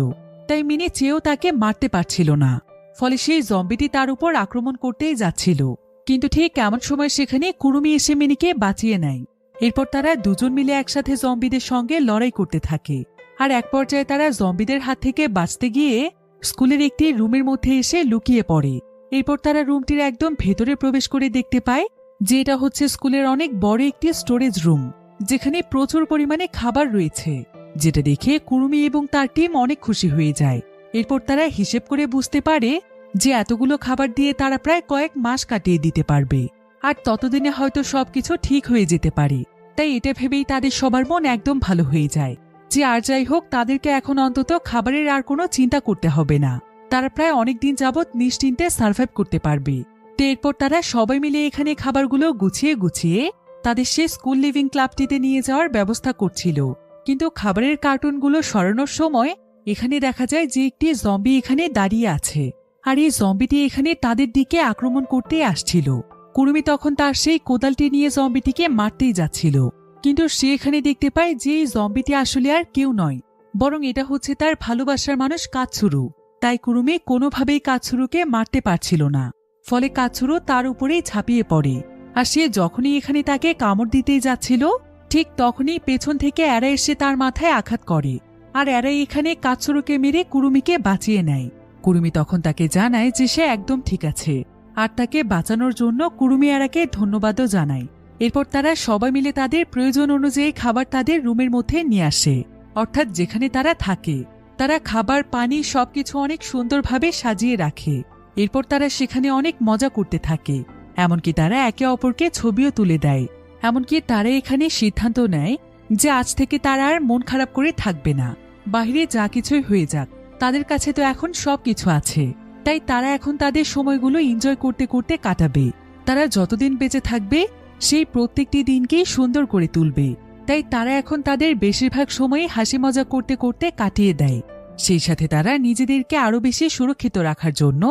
A: তাই মিনি চেয়েও তাকে মারতে পারছিল না। ফলে সেই জম্বিটি তার উপর আক্রমণ করতেই যাচ্ছিল, কিন্তু ঠিক এমন সময় সেখানে কুরুমি এসে মিনিকে বাঁচিয়ে নেয়। এরপর তারা দুজন মিলে একসাথে জম্বিদের সঙ্গে লড়াই করতে থাকে, আর এক পর্যায়ে তারা জম্বিদের হাত থেকে বাঁচতে গিয়ে স্কুলের একটি রুমের মধ্যে এসে লুকিয়ে পড়ে। এরপর তারা রুমটির একদম ভেতরে প্রবেশ করে দেখতে পায় যে এটা হচ্ছে স্কুলের অনেক বড় একটি স্টোরেজ রুম, যেখানে প্রচুর পরিমাণে খাবার রয়েছে, যেটা দেখে কুরুমি এবং তার টিম অনেক খুশি হয়ে যায়। এরপর তারা হিসেব করে বুঝতে পারে যে এতগুলো খাবার দিয়ে তারা প্রায় কয়েক মাস কাটিয়ে দিতে পারবে, আর ততদিনে হয়তো সবকিছু ঠিক হয়ে যেতে পারে। তাই এটা ভেবেই তাদের সবার মন একদম ভালো হয়ে যায় যে আর যাই হোক তাদেরকে এখন অন্তত খাবারের আর কোনো চিন্তা করতে হবে না, তারা প্রায় অনেকদিন যাবৎ নিশ্চিন্তে সার্ভাইভ করতে পারবে। তো এরপর তারা সবাই মিলে এখানে খাবারগুলো গুছিয়ে গুছিয়ে তাদের সে স্কুল লিভিং ক্লাবটিতে নিয়ে যাওয়ার ব্যবস্থা করছিল। কিন্তু খাবারের কার্টুনগুলো সরানোর সময় এখানে দেখা যায় যে একটি জম্বি এখানে দাঁড়িয়ে আছে, আর এই জম্বিটি এখানে তাদের দিকে আক্রমণ করতে আসছিল। কুরুমি তখন তার সেই কোদালটি নিয়ে জম্বিটিকে মারতেই যাচ্ছিল, কিন্তু সে এখানে দেখতে পায় যে এই জম্বিটি আসলে আর কেউ নয়, বরং এটা হচ্ছে তার ভালোবাসার মানুষ কাৎসুরু। তাই কুরুমি কোনোভাবেই কাৎসুরুকে মারতে পারছিল না, ফলে কাৎসুরু তার উপরেই ঝাঁপিয়ে পড়ে। আর সে যখনই এখানে তাকে কামড় দিতেই যাচ্ছিল, ঠিক তখনই পেছন থেকে এরা এসে তার মাথায় আঘাত করে, আর এরা এখানে কাৎসুরুকে মেরে কুরুমিকে বাঁচিয়ে নেয়। কুরুমি তখন তাকে জানায় যে সে একদম ঠিক আছে, আর তাকে বাঁচানোর জন্য কুরুমি এরাকে ধন্যবাদও জানায়। এরপর তারা সবাই মিলে তাদের প্রয়োজন অনুযায়ী খাবার তাদের রুমের মধ্যে নিয়ে আসে, অর্থাৎ যেখানে তারা থাকে। তারা খাবার পানি সবকিছু অনেক সুন্দরভাবে সাজিয়ে রাখে। এরপর তারা সেখানে অনেক মজা করতে থাকে, এমনকি তারা একে অপরকে ছবিও তুলে দেয়। এমনকি তারা এখানে সিদ্ধান্ত নেয় যে আজ থেকে তারা আর মন খারাপ করে থাকবে না, বাহিরে যা কিছুই হয়ে যাক, তাদের কাছে তো এখন সবকিছু আছে। তাই তারা এখন তাদের সময়গুলো এনজয় করতে করতে কাটাবে। তারা যতদিন বেঁচে থাকবে সেই প্রত্যেকটি দিনকেই সুন্দর করে তুলবে। তাই তারা এখন তাদের বেশিরভাগ সময় হাসি মজা করতে করতে কাটিয়ে দেয়। সেই সাথে তারা নিজেদেরকে আরো বেশি সুরক্ষিত রাখার জন্য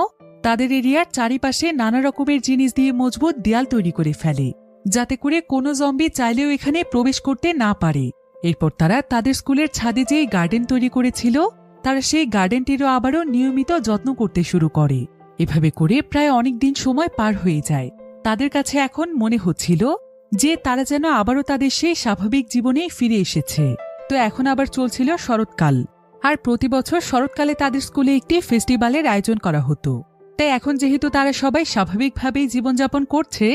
A: তাদের এরিয়ার চারিপাশে নানা রকমের জিনিস দিয়ে মজবুত দেয়াল তৈরি করে ফেলে, যাতে করে কোনো জম্বি চাইলেও এখানে প্রবেশ করতে না পারে। এরপর তারা তাদের স্কুলের ছাদে যেই গার্ডেন তৈরি করেছিল, তারা সেই গার্ডেনটিরও আবারও নিয়মিত যত্ন করতে শুরু করে। এভাবে করে প্রায় অনেক দিন সময় পার হয়ে যায়। তাদের কাছে এখন মনে হচ্ছিল যে তারা যেন আবারও তাদের সেই স্বাভাবিক জীবনে ফিরে এসেছে। তো এখন আবার চলছিল শরৎকাল, আর প্রতি বছর শরৎকালে তাদের স্কুলে একটি ফেস্টিভ্যালের আয়োজন করা হতো। তাই এখন যেহেতু তারা সবাই স্বাভাবিকভাবেই জীবনযাপন করছে,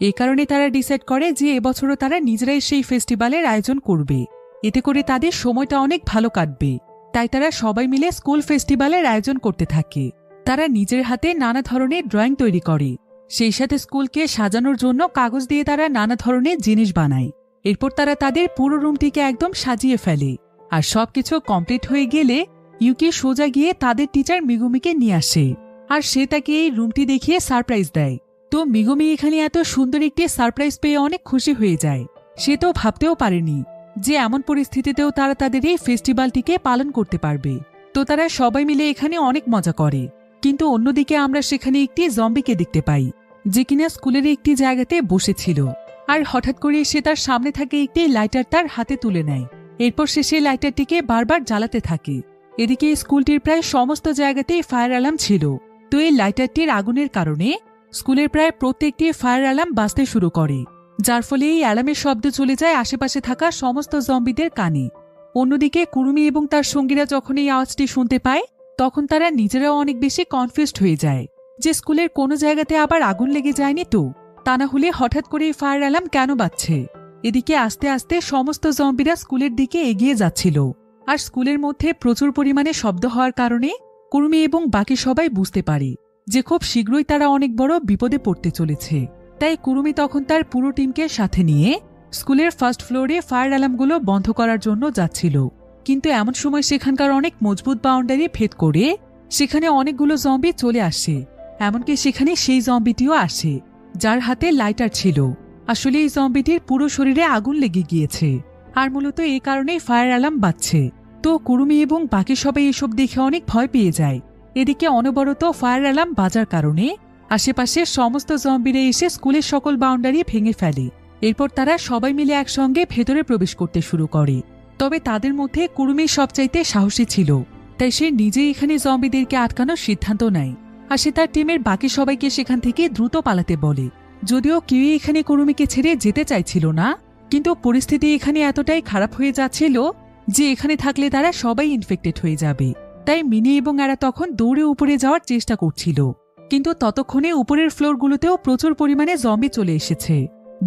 A: এ কারণে তারা ডিসাইড করে যে এবছরও তারা নিজেরাই সেই ফেস্টিভ্যালের আয়োজন করবে। এতে করে তাদের সময়টা অনেক ভালো কাটবে। তাই তারা সবাই মিলে স্কুল ফেস্টিভ্যালের আয়োজন করতে থাকে। তারা নিজের হাতে নানা ধরনের ড্রয়িং তৈরি করে, সেই সাথে স্কুলকে সাজানোর জন্য কাগজ দিয়ে তারা নানা ধরনের জিনিস বানায়। এরপর তারা তাদের পুরো রুমটিকে একদম সাজিয়ে ফেলে। আর সবকিছু কমপ্লিট হয়ে গেলে ইউকি সোজা গিয়ে তাদের টিচার মিগুমিকে নিয়ে আসে, আর সে তাকে এই রুমটি দেখিয়ে সারপ্রাইজ দেয়। তো মিগুমি এখানে এত সুন্দর একটি সারপ্রাইজ পেয়ে অনেক খুশি হয়ে যায়। সে তো ভাবতেও পারেনি যে এমন পরিস্থিতিতেও তারা তাদের এই ফেস্টিভ্যালটিকে পালন করতে পারবে। তো তারা সবাই মিলে এখানে অনেক মজা করে। কিন্তু অন্যদিকে আমরা সেখানে একটি জম্বিকে দেখতে পাই, যে কিনা স্কুলের একটি জায়গাতে বসেছিল। আর হঠাৎ করে সে তার সামনে থাকে একটি লাইটার তার হাতে তুলে নেয়। এরপর সে সেই লাইটারটিকে বারবার জ্বালাতে থাকে। এদিকে স্কুলটির প্রায় সমস্ত জায়গাতেই ফায়ার অ্যালার্ম ছিল। তো এই লাইটারটির আগুনের কারণে স্কুলের প্রায় প্রত্যেকটি ফায়ার অ্যালার্ম বাজতে শুরু করে, যার ফলে এই অ্যালার্মের শব্দ চলে যায় আশেপাশে থাকা সমস্ত জম্বিদের কানে। অন্যদিকে কুরুমি এবং তার সঙ্গীরা যখন এই আওয়াজটি শুনতে পায়, তখন তারা নিজেরাও অনেক বেশি কনফিউজড হয়ে যায় যে স্কুলের কোনো জায়গাতে আবার আগুন লেগে যায়নি তো, তা না হলে হঠাৎ করে ফায়ার অ্যালার্ম কেন বাজছে। এদিকে আস্তে আস্তে সমস্ত জম্বিরা স্কুলের দিকে এগিয়ে যাচ্ছিল। আর স্কুলের মধ্যে প্রচুর পরিমাণে শব্দ হওয়ার কারণে কুরুমি এবং বাকি সবাই বুঝতে পারে যে খুব শীঘ্রই তারা অনেক বড় বিপদে পড়তে চলেছে। তাই কুরুমি তখন তার পুরো টিমকে সাথে নিয়ে স্কুলের ফার্স্ট ফ্লোরে ফায়ার অ্যালার্মগুলো বন্ধ করার জন্য যাচ্ছিল। কিন্তু এমন সময় সেখানকার অনেক মজবুত বাউন্ডারি ভেদ করে সেখানে অনেকগুলো জম্বি চলে আসে। এমনকি সেখানে সেই জম্বিটিও আসে যার হাতে লাইটার ছিল। আসলে এই জম্বিটির পুরো শরীরে আগুন লেগে গিয়েছে, আর মূলত এই কারণেই ফায়ার অ্যালার্ম বাজছে। তো কুরুমি এবং বাকি সবাই এসব দেখে অনেক ভয় পেয়ে যায়। এদিকে অনবরত ফায়ার অ্যালার্ম বাজার কারণে আশেপাশের সমস্ত জম্বিরা এসে স্কুলের সকল বাউন্ডারি ভেঙে ফেলে। এরপর তারা সবাই মিলে একসঙ্গে ভেতরে প্রবেশ করতে শুরু করে। তবে তাদের মধ্যে কুরুমি সবচাইতে সাহসী ছিল, তাই সে নিজেই এখানে জম্বিদেরকে আটকানোর সিদ্ধান্ত নেয়। আর সে তার টিমের বাকি সবাইকে সেখান থেকে দ্রুত পালাতে বলে। যদিও কেউই এখানে কুরুমিকে ছেড়ে যেতে চাইছিল না, কিন্তু পরিস্থিতি এখানে এতটাই খারাপ হয়ে যাচ্ছিল যে এখানে থাকলে তারা সবাই ইনফেক্টেড হয়ে যাবে। তাই মিনি এবং এরা তখন দৌড়ে উপরে যাওয়ার চেষ্টা করছিল। কিন্তু ততক্ষণে উপরের ফ্লোরগুলোতেও প্রচুর পরিমাণে জম্বি চলে এসেছে।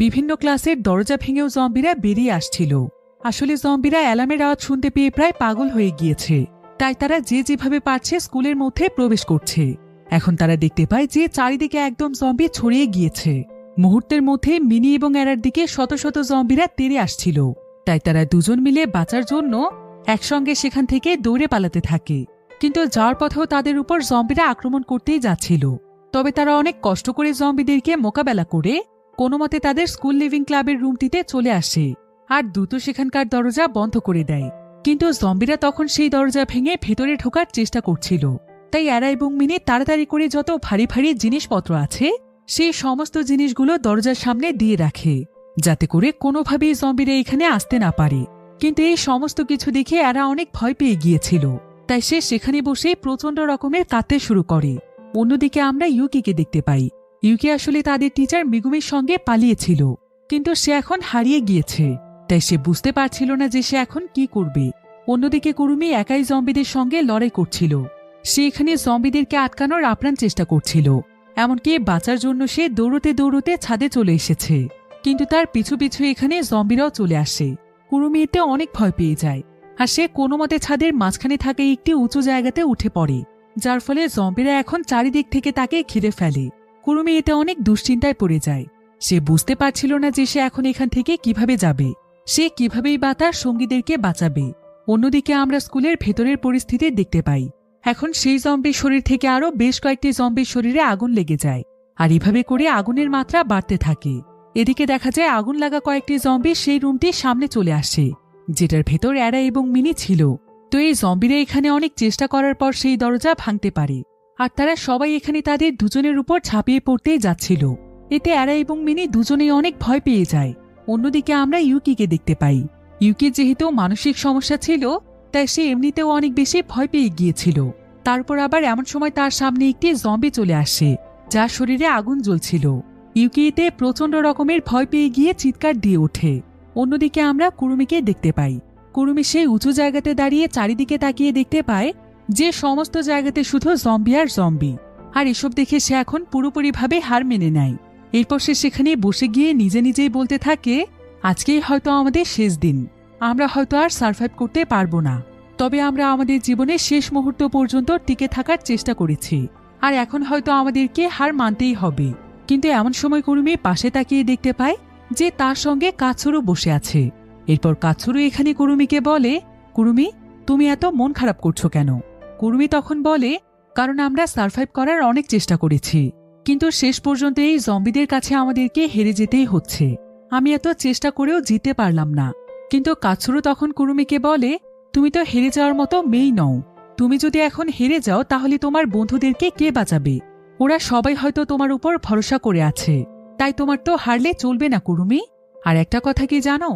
A: বিভিন্ন ক্লাসের দরজা ভেঙেও জম্বিরা বেরিয়ে আসছিল। আসলে জম্বিরা অ্যালার্মের আওয়াজ শুনতে পেয়ে প্রায় পাগল হয়ে গিয়েছে, তাই তারা যে যেভাবে পারছে স্কুলের মধ্যে প্রবেশ করছে। এখন তারা দেখতে পায় যে চারিদিকে একদম জম্বি ছড়িয়ে গিয়েছে। মুহূর্তের মধ্যে মিনি এবং এরার দিকে শত শত জম্বিরা তেড়ে আসছিল। তাই তারা দুজন মিলে বাঁচার জন্য একসঙ্গে সেখান থেকে দৌড়ে পালাতে থাকে। কিন্তু যাওয়ার পথেও তাদের উপর জম্বিরা আক্রমণ করতেই যাচ্ছিল। তবে তারা অনেক কষ্ট করে জম্বিদেরকে মোকাবেলা করে কোনোমতে তাদের স্কুল লিভিং ক্লাবের রুমটিতে চলে আসে, আর দ্রুত সেখানকার দরজা বন্ধ করে দেয়। কিন্তু জম্বিরা তখন সেই দরজা ভেঙে ভেতরে ঢোকার চেষ্টা করছিল। তাই এরা এবং মিনি তাড়াতাড়ি করে যত ভারী ভারী জিনিসপত্র আছে সেই সমস্ত জিনিসগুলো দরজার সামনে দিয়ে রাখে, যাতে করে কোনোভাবেই জম্বিরা এখানে আসতে না পারে। কিন্তু এই সমস্ত কিছু দেখে এরা অনেক ভয় পেয়ে গিয়েছিল, তাই সে সেখানে বসে প্রচন্ড রকমের কাঁদতে শুরু করে। অন্যদিকে আমরা ইউকিকে দেখতে পাই। ইউকি আসলে তাদের টিচার মিগুমির সঙ্গে পালিয়েছিল, কিন্তু সে এখন হারিয়ে গিয়েছে। তাই সে বুঝতে পারছিল না যে সে এখন কি করবে। অন্যদিকে কুরুমি একাই জম্বিদের সঙ্গে লড়াই করছিল। সে এখানে জম্বিদেরকে আটকানোর আপ্রাণ চেষ্টা করছিল। এমনকি বাঁচার জন্য সে দৌড়তে দৌড়তে ছাদে চলে এসেছে। কিন্তু তার পিছু পিছু এখানে জম্বিরাও চলে আসে। কুরুমি এতে অনেক ভয় পেয়ে যায়, আর সে কোনো মতে ছাদের মাঝখানে থাকা একটি উঁচু জায়গাতে উঠে পড়ে, যার ফলে জম্বিরা এখন চারিদিক থেকে তাকে ঘিরে ফেলে। কুরুমি এতে অনেক দুশ্চিন্তায় পড়ে যায়। সে বুঝতে পারছিল না যে সে এখন এখান থেকে কিভাবে যাবে, সে কিভাবেই বা তার সঙ্গীদেরকে বাঁচাবে। অন্যদিকে আমরা স্কুলের ভেতরের পরিস্থিতি দেখতে পাই। এখন সেই জম্বির শরীর থেকে আরও বেশ কয়েকটি জম্বির শরীরে আগুন লেগে যায়, আর এভাবে করে আগুনের মাত্রা বাড়তে থাকে। এদিকে দেখা যায় আগুন লাগা কয়েকটি জম্বি সেই রুমটির সামনে চলে আসে, যেটার ভেতর এরা এবং মিনি ছিল। তো এই জম্বিরা এখানে অনেক চেষ্টা করার পর সেই দরজা ভাঙতে পারে। আর তারা সবাই এখানে তাদের দুজনের উপর ঝাঁপিয়ে পড়তেই যাচ্ছিল। এতে অ্যারা এবং মিনি দুজনেই অনেক ভয় পেয়ে যায়। অন্যদিকে আমরা ইউকিকে দেখতে পাই। ইউকির যেহেতু মানসিক সমস্যা ছিল, তাই সে এমনিতেও অনেক বেশি ভয় পেয়ে গিয়েছিল। তারপর আবার এমন সময় তার সামনে একটি জম্বি চলে আসে, যার শরীরে আগুন জ্বলছিল। ইউকি এতে প্রচন্ড রকমের ভয় পেয়ে গিয়ে চিৎকার দিয়ে ওঠে। অন্যদিকে আমরা কুরুমিকে দেখতে পাই। কুরুমি সেই উঁচু জায়গাতে দাঁড়িয়ে চারিদিকে তাকিয়ে দেখতে পায় যে সমস্ত জায়গাতে শুধু জম্বি আর জম্বি। আর এসব দেখে সে এখন পুরোপুরিভাবে হার মেনে নেয়। এরপর সে সেখানে বসে গিয়ে নিজে নিজেই বলতে থাকে, আজকেই হয়তো আমাদের শেষ দিন। আমরা হয়তো আর সার্ভাইভ করতে পারবো না, তবে আমরা আমাদের জীবনের শেষ মুহূর্ত পর্যন্ত টিকে থাকার চেষ্টা করেছি, আর এখন হয়তো আমাদেরকে হার মানতেই হবে। কিন্তু এমন সময় কুরুমি পাশে তাকিয়ে দেখতে পায় যে তার সঙ্গে কাছুরু বসে আছে। এরপর কাছুরু এখানে কুরুমিকে বলে, কুরুমি, তুমি এত মন খারাপ করছো কেন? কুরুমি তখন বলে, কারণ আমরা সার্ভাইভ করার অনেক চেষ্টা করেছি, কিন্তু শেষ পর্যন্ত এই জম্বিদের কাছে আমাদেরকে হেরে যেতেই হচ্ছে। আমি এত চেষ্টা করেও জিতে পারলাম না। কিন্তু কাছুরু তখন কুরুমিকে বলে, তুমি তো হেরে যাওয়ার মতো মেয়েই নও। তুমি যদি এখন হেরে যাও তাহলে তোমার বন্ধুদেরকে কে বাঁচাবে? ওরা সবাই হয়তো তোমার উপর ভরসা করে আছে, তাই তোমার তো হারলে চলবে না কুরুমি। আর একটা কথা কি জানো,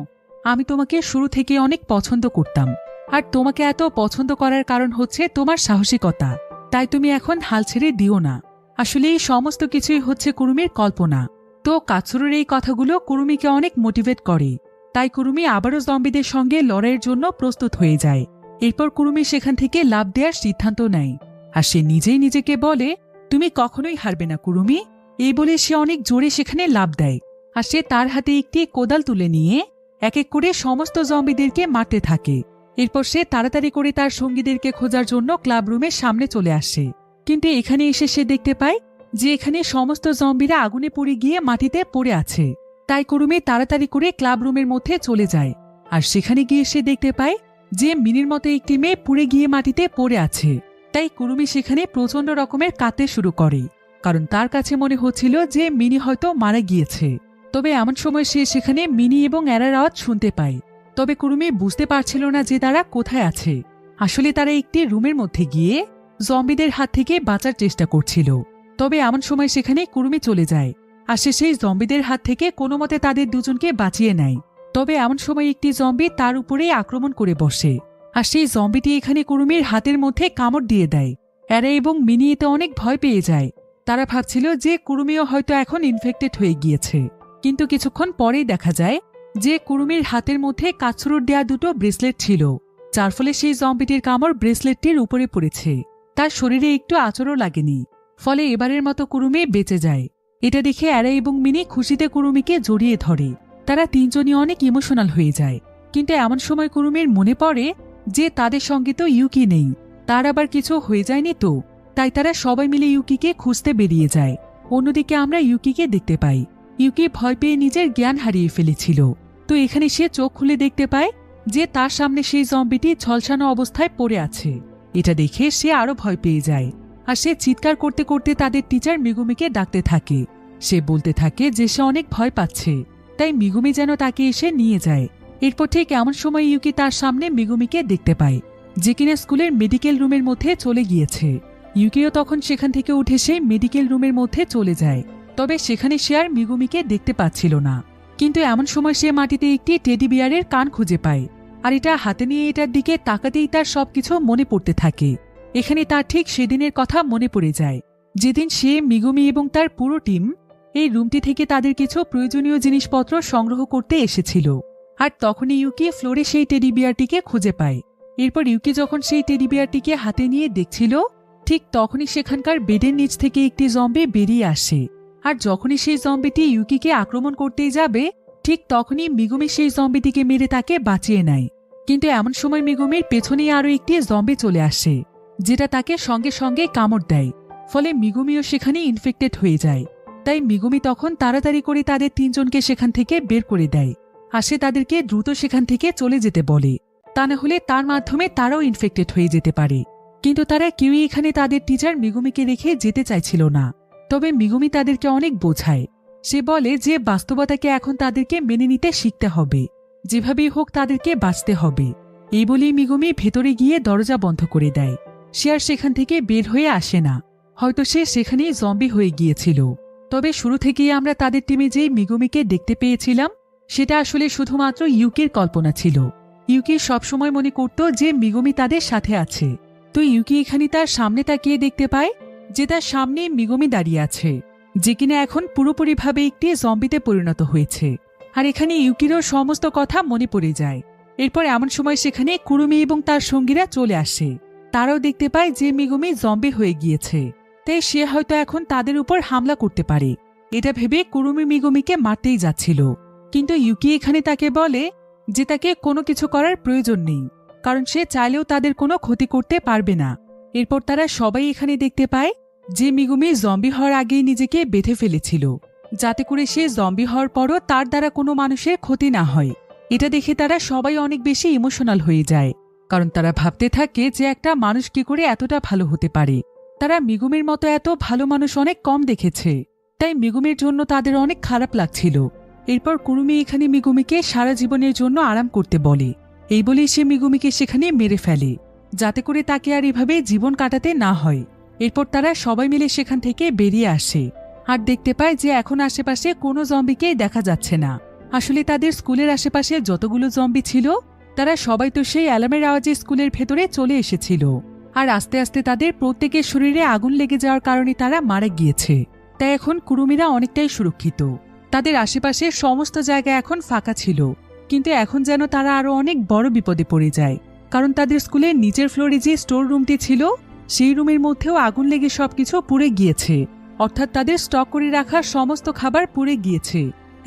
A: আমি তোমাকে শুরু থেকে অনেক পছন্দ করতাম, আর তোমাকে এত পছন্দ করার কারণ হচ্ছে তোমার সাহসিকতা। তাই তুমি এখন হাল ছেড়ে দিও না। আসলে এই সমস্ত কিছুই হচ্ছে কুরুমির কল্পনা। তো কাছুরুর এই কথাগুলো কুরুমিকে অনেক মোটিভেট করে। তাই কুরুমি আবারও জম্বিদের সঙ্গে লড়াইয়ের জন্য প্রস্তুত হয়ে যায়। এরপর কুরুমি সেখান থেকে লাফ দেওয়ার সিদ্ধান্ত নেয়, আর সে নিজেই নিজেকে বলে, তুমি কখনোই হারবে না কুরুমি। এই বলে সে অনেক জোরে সেখানে লাফ দেয়, আর সে তার হাতে একটি কোদাল তুলে নিয়ে এক এক করে সমস্ত জম্বিদেরকে মারতে থাকে। এরপর সে তাড়াতাড়ি করে তার সঙ্গীদেরকে খোঁজার জন্য ক্লাব রুমের সামনে চলে আসে। কিন্তু এখানে এসে সে দেখতে পায় যে এখানে সমস্ত জম্বিরা আগুনে পুড়ে গিয়ে মাটিতে পড়ে আছে। তাই কুরুমি তাড়াতাড়ি করে ক্লাব রুমের মধ্যে চলে যায়, আর সেখানে গিয়ে সে দেখতে পায় যে মিনির মতো একটি মেয়ে পুড়ে গিয়ে মাটিতে পড়ে আছে। তাই কুরুমি সেখানে প্রচন্ড রকমের কাঁদতে শুরু করে, কারণ তার কাছে মনে হচ্ছিল যে মিনি হয়তো মারা গিয়েছে। তবে এমন সময় সে সেখানে মিনি এবং অ্যারার আওয়াজ শুনতে পায়। তবে কুরুমি বুঝতে পারছিল না যে তারা কোথায় আছে। আসলে তারা একটি রুমের মধ্যে গিয়ে জম্বিদের হাত থেকে বাঁচার চেষ্টা করছিল। তবে এমন সময় সেখানে কুরুমি চলে যায়, আর সে সেই জম্বিদের হাত থেকে কোনো মতে তাদের দুজনকে বাঁচিয়ে নেয়। তবে এমন সময় একটি জম্বি তার উপরেই আক্রমণ করে বসে, আর সেই জম্বিটি এখানে কুরুমির হাতের মধ্যে কামড় দিয়ে দেয়। অ্যারা এবং মিনি এতে অনেক ভয় পেয়ে যায়। তারা ভাবছিল যে কুরুমিও হয়তো এখন ইনফেক্টেড হয়ে গিয়েছে। কিন্তু কিছুক্ষণ পরেই দেখা যায় যে কুরুমির হাতের মধ্যে কাছুরুর দেয়া দুটো ব্রেসলেট ছিল, যার ফলে সেই জম্বিটির কামড় ব্রেসলেটটির উপরে পড়েছে। তার শরীরে একটু আঁচড়ও লাগেনি, ফলে এবারের মতো কুরুমি বেঁচে যায়। এটা দেখে অ্যারা এবং মিনি খুশিতে কুরুমিকে জড়িয়ে ধরে। তারা তিনজনই অনেক ইমোশনাল হয়ে যায়। কিন্তু এমন সময় কুরুমির মনে পড়ে যে তাদের সঙ্গে তো ইউকি নেই, তার আবার কিছু হয়ে যায়নি তো। তাই তারা সবাই মিলে ইউকিকে খুঁজতে বেরিয়ে যায়। অন্যদিকে আমরা ইউকিকে দেখতে পাই। ইউকি ভয় পেয়ে নিজের জ্ঞান হারিয়ে ফেলেছিল। তো এখানে সে চোখ খুলে দেখতে পায় যে তার সামনে সেই জম্বিটি ঝলসানো অবস্থায় পড়ে আছে। এটা দেখে সে আরো ভয় পেয়ে যায়, আর সে চিৎকার করতে করতে তাদের টিচার মিগুমিকে ডাকতে থাকে। সে বলতে থাকে যে সে অনেক ভয় পাচ্ছে, তাই মিগুমি যেন তাকে এসে নিয়ে যায়। এরপর ঠিক এমন সময় ইউকি তার সামনে মিগুমিকে দেখতে পায়, যে কিনা স্কুলের মেডিকেল রুমের মধ্যে চলে গিয়েছে। ইউকিও তখন সেখান থেকে উঠে সে মেডিকেল রুমের মধ্যে চলে যায়। তবে সেখানে সে আর মিগুমিকে দেখতে পাচ্ছিল না। কিন্তু এমন সময় সে মাটিতে একটি টেডি বিয়ারের কান খুঁজে পায়, আর এটা হাতে নিয়ে এটার দিকে তাকাতেই তার সবকিছু মনে পড়তে থাকে। এখানে তার ঠিক সেদিনের কথা মনে পড়ে যায়, যেদিন সে, মিগুমি এবং তার পুরো টিম এই রুমটি থেকে তাদের কিছু প্রয়োজনীয় জিনিসপত্র সংগ্রহ করতে এসেছিল। আর তখনই ইউকি ফ্লোরে সেই টেডি বিয়ারটিকে খুঁজে পায়। এরপর ইউকি যখন সেই টেডি বিয়ারটিকে হাতে নিয়ে দেখছিল, ঠিক তখনই সেখানকার বেডের নিচ থেকে একটি জম্বি বেরিয়ে আসে। আর যখনই সেই জম্বিটি ইউকিকে আক্রমণ করতেই যাবে, ঠিক তখনই মিগুমি সেই জম্বিটিকে মেরে তাকে বাঁচিয়ে নেয়। কিন্তু এমন সময় মিগুমির পেছনেই আরও একটি জম্বি চলে আসে, যেটা তাকে সঙ্গে সঙ্গে কামড় দেয়। ফলে মিগুমিও সেখানে ইনফেক্টেড হয়ে যায়। তাই মিগুমি তখন তাড়াতাড়ি করে তাদের তিনজনকে সেখান থেকে বের করে দেয়, আর সে তাদেরকে দ্রুত সেখান থেকে চলে যেতে বলে, তা না হলে তার মাধ্যমে তারাও ইনফেক্টেড হয়ে যেতে পারে। কিন্তু তারা কেউই এখানে তাদের টিচার মিগুমিকে রেখে যেতে চাইছিল না। তবে মিগুমি তাদেরকে অনেক বোঝায়। সে বলে যে বাস্তবতাকে এখন তাদেরকে মেনে নিতে শিখতে হবে, যেভাবেই হোক তাদেরকে বাঁচতে হবে। এই বলেই মিগুমি ভেতরে গিয়ে দরজা বন্ধ করে দেয়। সে আর সেখান থেকে বের হয়ে আসে না। হয়তো সে সেখানেই জম্বি হয়ে গিয়েছিল। তবে শুরু থেকেই আমরা তাদের টিমে যে মিগুমিকে দেখতে পেয়েছিলাম সেটা আসলে শুধুমাত্র ইউকির কল্পনা ছিল। ইউকি সবসময় মনে করত যে মিগুমি তাদের সাথে আছে। তো ইউকি এখানে তার সামনে তাকিয়ে দেখতে পায় যে তার সামনে মিগুমি দাঁড়িয়ে আছে, যে কিনা এখন পুরোপুরিভাবে একটি জম্বিতে পরিণত হয়েছে। আর এখানে ইউকিরও সমস্ত কথা মনে পড়ে যায়। এরপর এমন সময় সেখানে কুরুমি এবং তার সঙ্গীরা চলে আসে। তারাও দেখতে পায় যে মিগুমি জম্বি হয়ে গিয়েছে, তাই সে হয়তো এখন তাদের উপর হামলা করতে পারে। এটা ভেবে কুরুমি মিগুমিকে মারতেই যাচ্ছিল, কিন্তু ইউকি এখানে তাকে বলে যে তাকে কোনো কিছু করার প্রয়োজন নেই, কারণ সে চাইলেও তাদের কোনো ক্ষতি করতে পারবে না। এরপর তারা সবাই এখানে দেখতে পায় যে মিগুমি জম্বি হওয়ার আগেই নিজেকে বেঁধে ফেলেছিল, যাতে করে সে জম্বি হওয়ার পরও তার দ্বারা কোনো মানুষের ক্ষতি না হয়। এটা দেখে তারা সবাই অনেক বেশি ইমোশনাল হয়ে যায়, কারণ তারা ভাবতে থাকে যে একটা মানুষ কি করে এতটা ভালো হতে পারে। তারা মিগুমির মতো এত ভালো মানুষ অনেক কম দেখেছে, তাই মিগুমির জন্য তাদের অনেক খারাপ লাগছিল। এরপর কুরুমি এখানে মিগুমিকে সারা জীবনের জন্য আরাম করতে বলে। এই বলেই সে মিগুমিকে সেখানে মেরে ফেলে, যাতে করে তাকে আর এভাবে জীবন কাটাতে না হয়। এরপর তারা সবাই মিলে সেখান থেকে বেরিয়ে আসে আর দেখতে পায় যে এখন আশেপাশে কোনো জম্বিকেই দেখা যাচ্ছে না। আসলে তাদের স্কুলের আশেপাশে যতগুলো জম্বি ছিল তারা সবাই তো সেই অ্যালার্মের আওয়াজে স্কুলের ভেতরে চলে এসেছিল, আর আস্তে আস্তে তাদের প্রত্যেকের শরীরে আগুন লেগে যাওয়ার কারণে তারা মারা গিয়েছে। তাই এখন কুরুমিরা অনেকটাই সুরক্ষিত। তাদের আশেপাশে সমস্ত জায়গা এখন ফাঁকা ছিল, কিন্তু এখন যেন তারা আরো অনেক বড় বিপদে পড়ে যায়, কারণ তাদের স্কুলের নিচের ফ্লোরে যে স্টোর রুমটি ছিল সেই রুমের মধ্যেও আগুন লেগে সবকিছু পুড়ে গিয়েছে। অর্থাৎ তাদের স্টক করে রাখা সমস্ত খাবার পুড়ে গিয়েছে।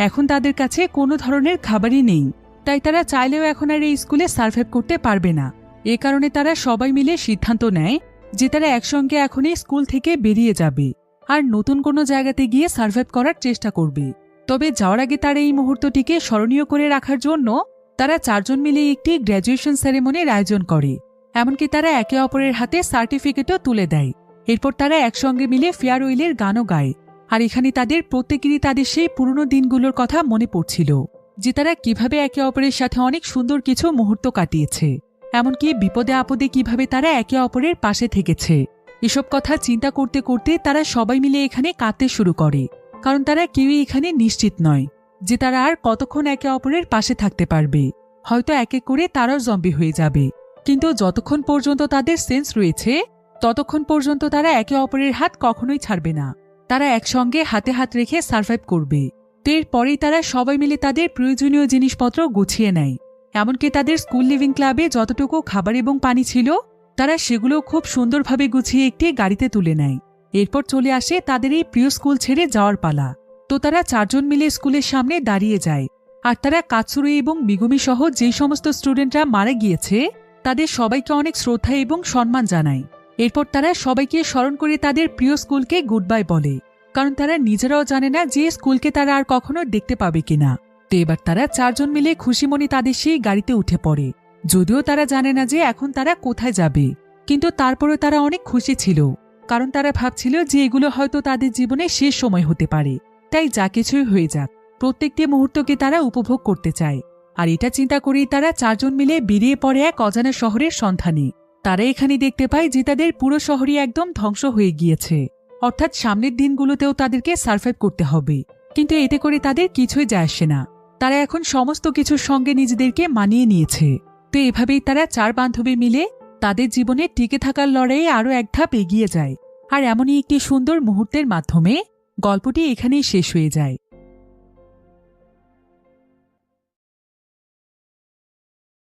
A: এখন তাদের কাছে কোনো ধরনের খাবারই নেই, তাই তারা চাইলেও এখন আর এই স্কুলে সার্ভাইভ করতে পারবে না। এ কারণে তারা সবাই মিলে সিদ্ধান্ত নেয় যে তারা একসঙ্গে এখনই স্কুল থেকে বেরিয়ে যাবে আর নতুন কোনো জায়গাতে গিয়ে সার্ভাইভ করার চেষ্টা করবে। তবে যাওয়ার আগে তারা এই মুহূর্তটিকে স্মরণীয় করে রাখার জন্য তারা 4 জন মিলে একটি গ্র্যাজুয়েশন সেরেমনির আয়োজন করে। এমনকি তারা একে অপরের হাতে সার্টিফিকেটও তুলে দেয়। এরপর তারা একসঙ্গে মিলে ফেয়ারওয়েলের গানও গায়। আর এখানে তাদের প্রত্যেকেরই তাদের সেই পুরনো দিনগুলোর কথা মনে পড়ছিল, যে তারা কিভাবে একে অপরের সাথে অনেক সুন্দর কিছু মুহূর্ত কাটিয়েছে, এমনকি বিপদে আপদে কিভাবে তারা একে অপরের পাশে থেকেছে। এসব কথা চিন্তা করতে করতে তারা সবাই মিলে এখানে কাঁদতে শুরু করে, কারণ তারা কেউই এখানে নিশ্চিত নয় যে তারা আর কতক্ষণ একে অপরের পাশে থাকতে পারবে। হয়তো এক এক করে তারাও জম্বি হয়ে যাবে, কিন্তু যতক্ষণ পর্যন্ত তাদের সেন্স রয়েছে ততক্ষণ পর্যন্ত তারা একে অপরের হাত কখনোই ছাড়বে না। তারা একসঙ্গে হাতে হাত রেখে সার্ভাইভ করবে। তো এরপরেই তারা সবাই মিলে তাদের প্রয়োজনীয় জিনিসপত্র গুছিয়ে নেয়। এমনকি তাদের স্কুল লিভিং ক্লাবে যতটুকু খাবার এবং পানি ছিল তারা সেগুলো খুব সুন্দরভাবে গুছিয়ে একটি গাড়িতে তুলে নেয়। এরপর চলে আসে তাদের এই প্রিয় স্কুল ছেড়ে যাওয়ার পালা। তো তারা 4 জন মিলে স্কুলের সামনে দাঁড়িয়ে যায়, আর তারা কাৎসুরু এবং মিগুমি সহ যে সমস্ত স্টুডেন্টরা মারা গিয়েছে তাদের সবাইকে অনেক শ্রদ্ধা এবং সম্মান জানায়। এরপর তারা সবাইকে স্মরণ করে তাদের প্রিয় স্কুলকে গুড বাই বলে, কারণ তারা নিজেরাও জানে না যে স্কুলকে তারা আর কখনো দেখতে পাবে কিনা। তো এবার তারা 4 জন মিলে খুশি মনে তাদের সেই গাড়িতে উঠে পড়ে। যদিও তারা জানে না যে এখন তারা কোথায় যাবে, কিন্তু তারপরেও তারা অনেক খুশি ছিল, কারণ তারা ভাবছিল যে এগুলো হয়তো তাদের জীবনে শেষ সময় হতে পারে। তাই যা কিছুই হয়ে যাক, প্রত্যেকটি মুহূর্তকে তারা উপভোগ করতে চায়। আর এটা চিন্তা করেই তারা 4 জন মিলে বেরিয়ে পড়ে এক অজানা শহরের সন্ধানে। তারা এখানে দেখতে পায় যে তাদের পুরো শহরই একদম ধ্বংস হয়ে গিয়েছে, অর্থাৎ সামনের দিনগুলোতেও তাদেরকে সার্ভাইভ করতে হবে। কিন্তু এতে করে তাদের কিছুই যায় আসে না। তারা এখন সমস্ত কিছুর সঙ্গে নিজেদেরকে মানিয়ে নিয়েছে। তো এভাবেই তারা 4 বান্ধবী মিলে তাদের জীবনে টিকে থাকার লড়াইয়ে আরও এক ধাপ এগিয়ে যায়। আর এমনই একটি সুন্দর মুহূর্তের মাধ্যমে গল্পটি এখানেই শেষ হয়ে যায়।